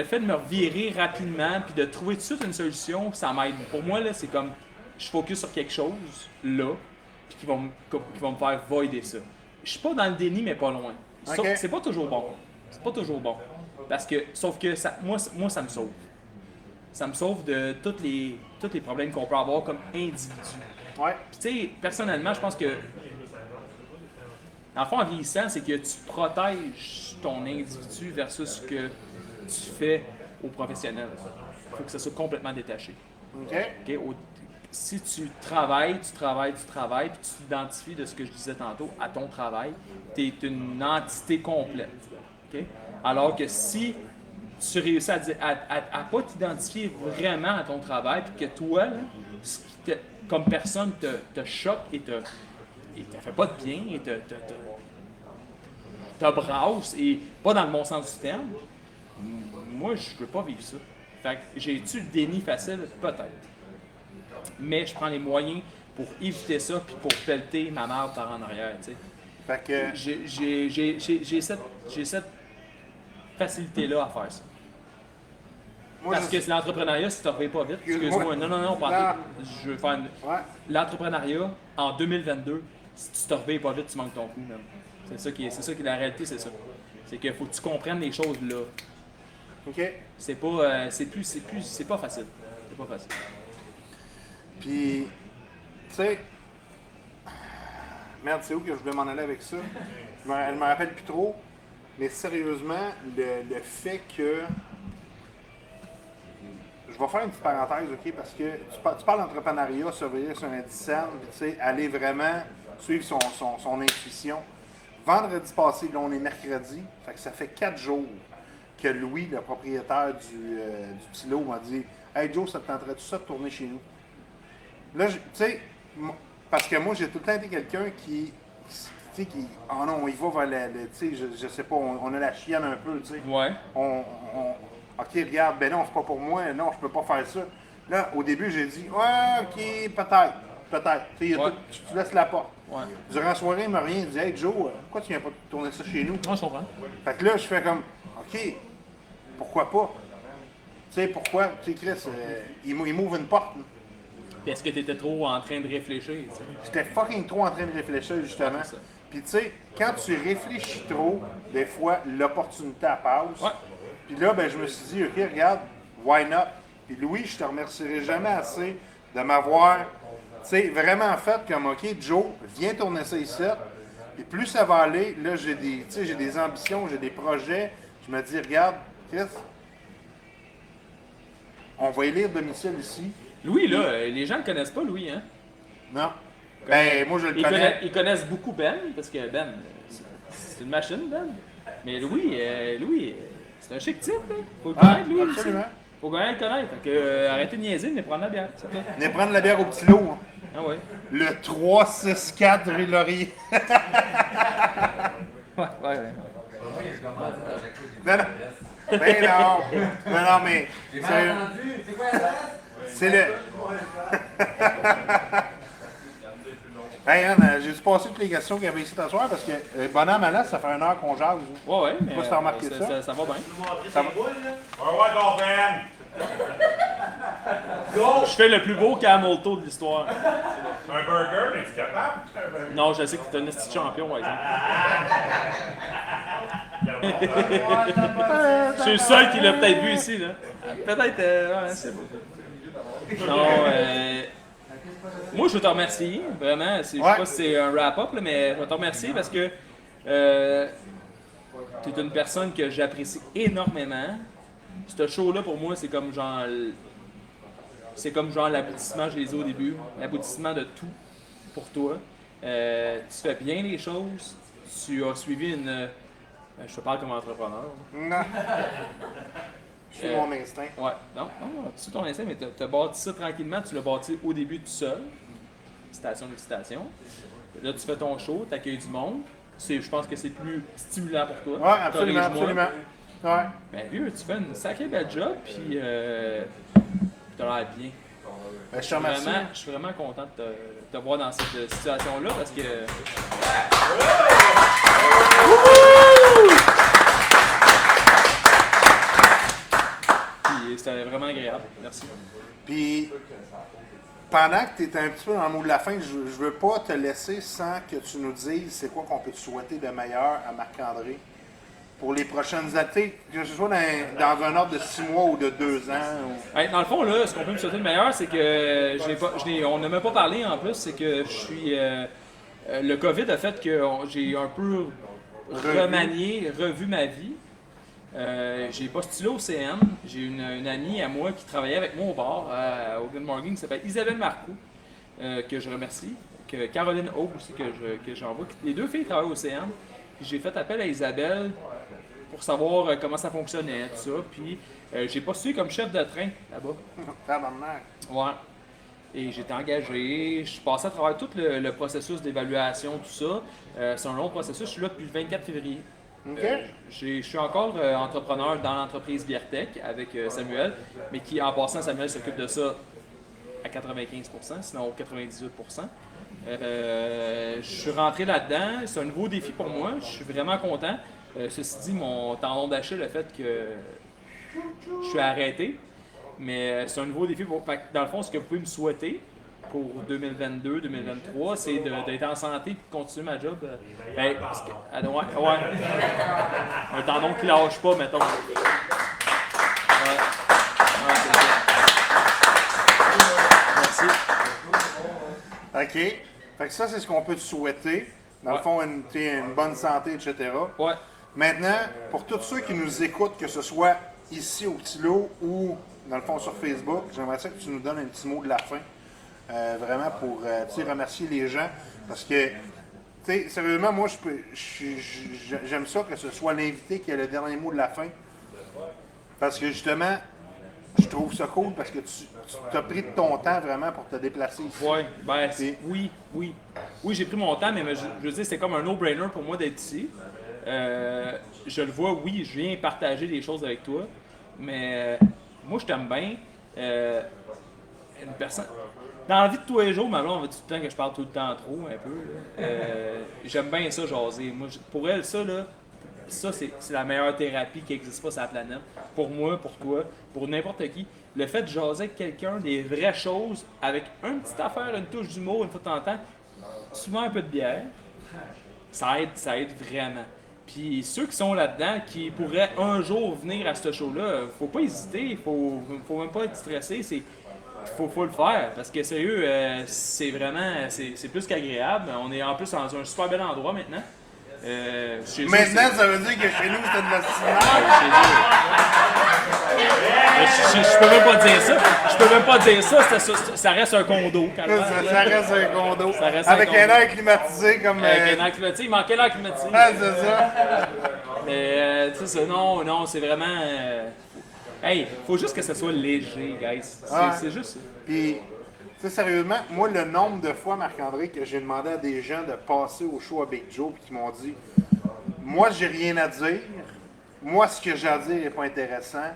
fait de me revirer rapidement, puis de trouver tout de suite une solution, ça m'aide. Pour moi, là, c'est comme, je focus sur quelque chose, là, puis qui va me faire voider ça. Je suis pas dans le déni, mais pas loin. Okay. C'est pas toujours bon. C'est pas toujours bon. Parce que, sauf que moi, ça me sauve. Ça me sauve de tous les problèmes qu'on peut avoir comme individu. Ouais. Puis tu sais, personnellement, je pense que, en fond, en vieillissant, c'est que tu protèges ton individu versus ce que tu fais au professionnel. Il faut que ça soit complètement détaché. OK. Si tu travailles, puis tu t'identifies de ce que je disais tantôt à ton travail, tu es une entité complète. Okay? Alors que si tu réussis à ne pas t'identifier vraiment à ton travail, puis que toi, là, comme personne, te choque et te fait pas de bien, et te brasse, et pas dans le bon sens du terme, moi, je veux pas vivre ça. Fait que j'ai-tu le déni facile? Peut-être. Mais je prends les moyens pour éviter ça, puis pour pelleter ma marde par en arrière, tu sais. Fait que... J'ai cette facilité-là à faire ça. Moi, Parce que c'est l'entrepreneuriat, si tu ne reviens pas vite, excuse-moi, non, pardon, je veux faire l'entrepreneuriat en 2022, si tu te reviens pas vite, tu manques ton coup, même. C'est ça qui est la réalité, c'est ça. C'est qu'il faut que tu comprennes les choses là. OK. C'est pas, c'est pas facile. C'est pas facile. Puis, tu sais, merde, c'est où que je voulais m'en aller avec ça? Je me rappelle plus trop, mais sérieusement, le fait que. Je vais faire une petite parenthèse, OK, parce que tu parles d'entrepreneuriat, surveiller sur un indicène, puis tu sais, aller vraiment suivre son intuition. Vendredi passé, là, on est mercredi, fait que ça fait 4 jours que Louis, le propriétaire du petit lot, m'a dit « Hey Joe, ça te tenterait tout ça de tourner chez nous? » Là, tu sais, parce que moi, j'ai tout le temps été quelqu'un qui oh non, il va vers tu sais, je sais pas, on a la chienne un peu, tu sais. Ouais. OK, regarde, ben non, c'est pas pour moi, non, je peux pas faire ça. Là, au début, j'ai dit, ouais, OK, peut-être. Tu sais, tu laisses la porte. Ouais. Durant la soirée, il m'a rien dit, hey Joe, pourquoi tu viens pas tourner ça chez nous? Non, je comprends. Fait que là, je fais comme, OK, pourquoi pas? Tu sais, pourquoi? Tu sais, Chris, il m'ouvre une porte. Puis est-ce que tu étais trop en train de réfléchir? T'sais? J'étais fucking trop en train de réfléchir, justement. Ouais, puis tu sais, quand tu réfléchis trop, des fois, l'opportunité elle passe. Ouais. Puis là, ben, je me suis dit, OK, regarde, why not? Puis Louis, je te remercierai jamais assez de m'avoir, tu sais, vraiment fait comme, OK, Joe, viens tourner ça ici. Puis plus ça va aller, là, j'ai des ambitions, j'ai des projets. Je me dis, regarde, Chris, on va élire domicile ici. Louis, là, les gens ne le connaissent pas, Louis, hein? Non. Ben, moi, je le Ils connais. Ils connaissent beaucoup Ben, parce que Ben, c'est une machine, Ben. Mais Louis, c'est un chic type, hein? Faut le connaître, Louis. Absolument. Aussi. Faut quand même le connaître. Fait que, arrêtez de niaiser, mais prendre la bière. Ça fait. Venez prendre la bière au petit lot. Hein. Ah ouais. Le 364 rue Laurier. Ouais. Non, non. Ben non. Non, mais. C'est le. Hey, Anne, j'ai dû passer toutes les questions qu'il y avait ici ce soir parce que bonhomme malade, ça fait 1 heure qu'on jase. Ouais, mais. Je sais pas si t'as remarqué ça. Ça va bien. Ça va. Ouais, Golden! Je fais le plus beau Camolto de l'histoire. Un burger, mais tu es capable? Non, je sais que t'es un esti de champion, par exemple. Je suis le seul qui l'a peut-être vu ici, là. Peut-être, ouais, c'est beau. Non, moi, je veux te remercier, vraiment. Je sais pas si c'est un wrap-up, là, mais je veux te remercier parce que tu es une personne que j'apprécie énormément. Ce show-là, pour moi, c'est comme genre l'aboutissement, je l'ai dit au début, l'aboutissement de tout pour toi. Tu fais bien les choses, tu as suivi une... je te parle comme entrepreneur. Non. Je suis mon instinct. Ouais, non, tu suis ton instinct, mais tu as bâti ça tranquillement, tu l'as bâti au début tout seul. Citation de citation. Là, tu fais ton show, tu accueilles du monde. Je pense que c'est plus stimulant pour toi. Ouais, absolument, absolument. Ouais. Ben, vieux, tu fais une sacrée belle job, puis tu as l'air bien. Ben, je te remercie. Je suis vraiment content de te voir dans cette situation-là parce que. Puis c'était vraiment agréable. Merci. Puis, pendant que tu étais un petit peu dans le mot de la fin, je veux pas te laisser sans que tu nous dises c'est quoi qu'on peut te souhaiter de meilleur à Marc-André pour les prochaines années, que ce soit dans un ordre de 6 mois ou de 2 ans. Dans le fond, là, ce qu'on peut me souhaiter de meilleur, c'est que on n'a même pas parlé en plus, c'est que je suis. Le COVID a fait que j'ai un peu revu ma vie. J'ai postulé au CN. J'ai une amie à moi qui travaillait avec moi au bar au Good Morning qui s'appelle Isabelle Marcoux, que je remercie. Que Caroline Haug aussi que j'envoie. Les 2 filles travaillent au CN. Puis j'ai fait appel à Isabelle pour savoir comment ça fonctionnait, tout ça. Puis j'ai postulé comme chef de train là-bas. Ouais. Et j'étais engagé. Je passais à travers tout le processus d'évaluation, tout ça. C'est un long processus. Je suis là depuis le 24 février. Okay. Je suis encore entrepreneur dans l'entreprise Biartech avec Samuel, mais qui, en passant, Samuel s'occupe de ça à 95%, sinon 98%. Je suis rentré là-dedans. C'est un nouveau défi pour moi. Je suis vraiment content. Ceci dit, mon tendon d'Achille a fait que je suis arrêté. Mais c'est un nouveau défi. Fait que dans le fond, ce que vous pouvez me souhaiter pour 2022-2023, c'est d'être en santé et de continuer ma job. Ouais. Un tendon qui lâche pas, mettons. Ouais, c'est ça. Merci. OK. Fait que ça, c'est ce qu'on peut te souhaiter. Dans le fond, une bonne santé, etc. Ouais. Maintenant, pour tous ceux qui nous écoutent, que ce soit ici au Petit Lot ou dans le fond sur Facebook, j'aimerais ça que tu nous donnes un petit mot de la fin. Vraiment pour remercier les gens. Parce que, sérieusement, moi, j'aime ça que ce soit l'invité qui a le dernier mot de la fin. Parce que justement, je trouve ça cool parce que tu as pris de ton temps vraiment pour te déplacer ici. Ouais, ben, oui. Oui, j'ai pris mon temps, mais je veux dire, c'est comme un no-brainer pour moi d'être ici. Je le vois, oui, je viens partager des choses avec toi, mais moi, je t'aime bien. Une personne. Dans la vie de tous les jours, ma blonde, on va tout le temps que je parle tout le temps trop, un peu. J'aime bien ça, jaser. Moi, pour elle, ça, c'est la meilleure thérapie qui n'existe pas sur la planète. Pour moi, pour toi, pour n'importe qui. Le fait de jaser avec quelqu'un des vraies choses, avec une petite affaire, une touche d'humour, une fois de temps en temps, souvent un peu de bière, ça aide vraiment. Puis ceux qui sont là-dedans, qui pourraient un jour venir à ce show-là, faut pas hésiter, faut même pas être stressé, faut le faire, parce que sérieux, c'est vraiment, c'est plus qu'agréable. On est en plus dans un super bel endroit maintenant. Maintenant, ça veut dire que chez nous, c'était de la Je peux même pas dire ça. Je peux même pas dire ça. Ça reste un condo. Ça reste un condo. Ça reste avec un un condo. air climatisé comme. Avec un air climatisé. Il manquait l'air climatisé. Ah, c'est ça. Mais tu sais ça, non, c'est vraiment. Hey, faut juste que ce soit léger, guys. C'est juste ça. Puis, tu sais, sérieusement, moi, le nombre de fois, Marc-André, que j'ai demandé à des gens de passer au show à Big Joe, puis qui m'ont dit, moi, j'ai rien à dire. Moi, ce que j'ai à dire n'est pas intéressant.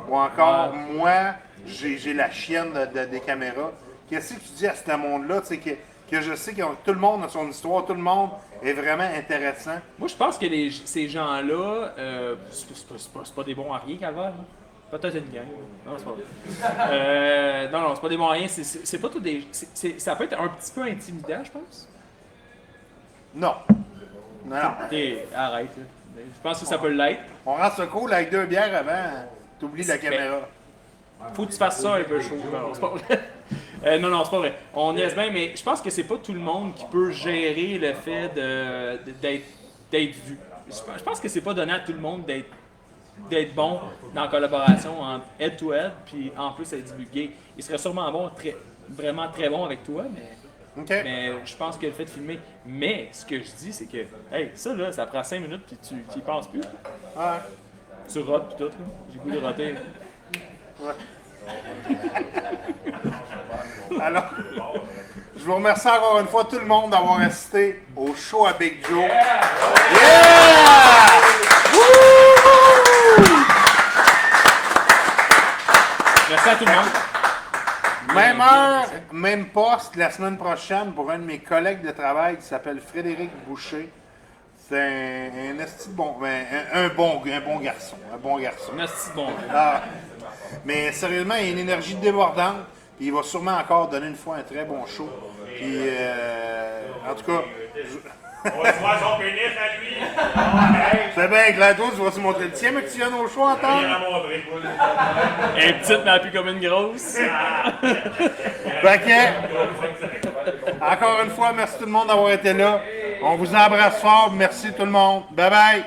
Ou encore, moi, j'ai la chienne des caméras. Qu'est-ce que tu dis à ce monde-là, tu sais, que je sais que tout le monde a son histoire, tout le monde est vraiment intéressant. Moi, je pense que ces gens-là, c'est pas des bons à rien, Calvaire. Peut-être une gang. Non, c'est pas vrai. Non, c'est pas des bons à rien. C'est pas tout des. Ça peut être un petit peu intimidant, je pense. Non. Non. Arrête. Là. Je pense que ça peut l'être. On rend ça cool avec 2 bières avant, t'oublies la caméra. Faut que tu fasses ça un peu chaud. Non, c'est pas vrai. Non, c'est pas vrai. On niaise bien, mais je pense que c'est pas tout le monde qui peut gérer le fait d'être vu. Je pense que c'est pas donné à tout le monde d'être bon dans la collaboration en head-to-head, puis en plus être divulgué. Il serait sûrement bon, vraiment très bon avec toi, mais je pense que le fait de filmer. Mais ce que je dis, c'est que, hey, ça prend 5 minutes, puis tu y penses plus. Ouais. Tu rotes, puis tout, là. J'ai goût de roter. Ouais. Alors, je vous remercie encore une fois tout le monde d'avoir assisté au show à Big Joe. Yeah! Merci à tout le monde. Même heure, même poste la semaine prochaine pour un de mes collègues de travail qui s'appelle Frédéric Boucher. C'est un esti de un bon garçon. Un bon garçon. Merci, bon. Ah. Mais sérieusement, il a une énergie débordante. Puis il va sûrement encore donner une fois un très bon show. Puis, en tout cas, On va se voir son pénis à lui. c'est bien clair, toi, tu vas se montrer le tien, mais que tu viens au show Il entendre. l'a montré. Elle est petite, mais elle pue comme une grosse. Fait que, encore une fois, merci tout le monde d'avoir été là. On vous embrasse fort. Merci tout le monde. Bye bye.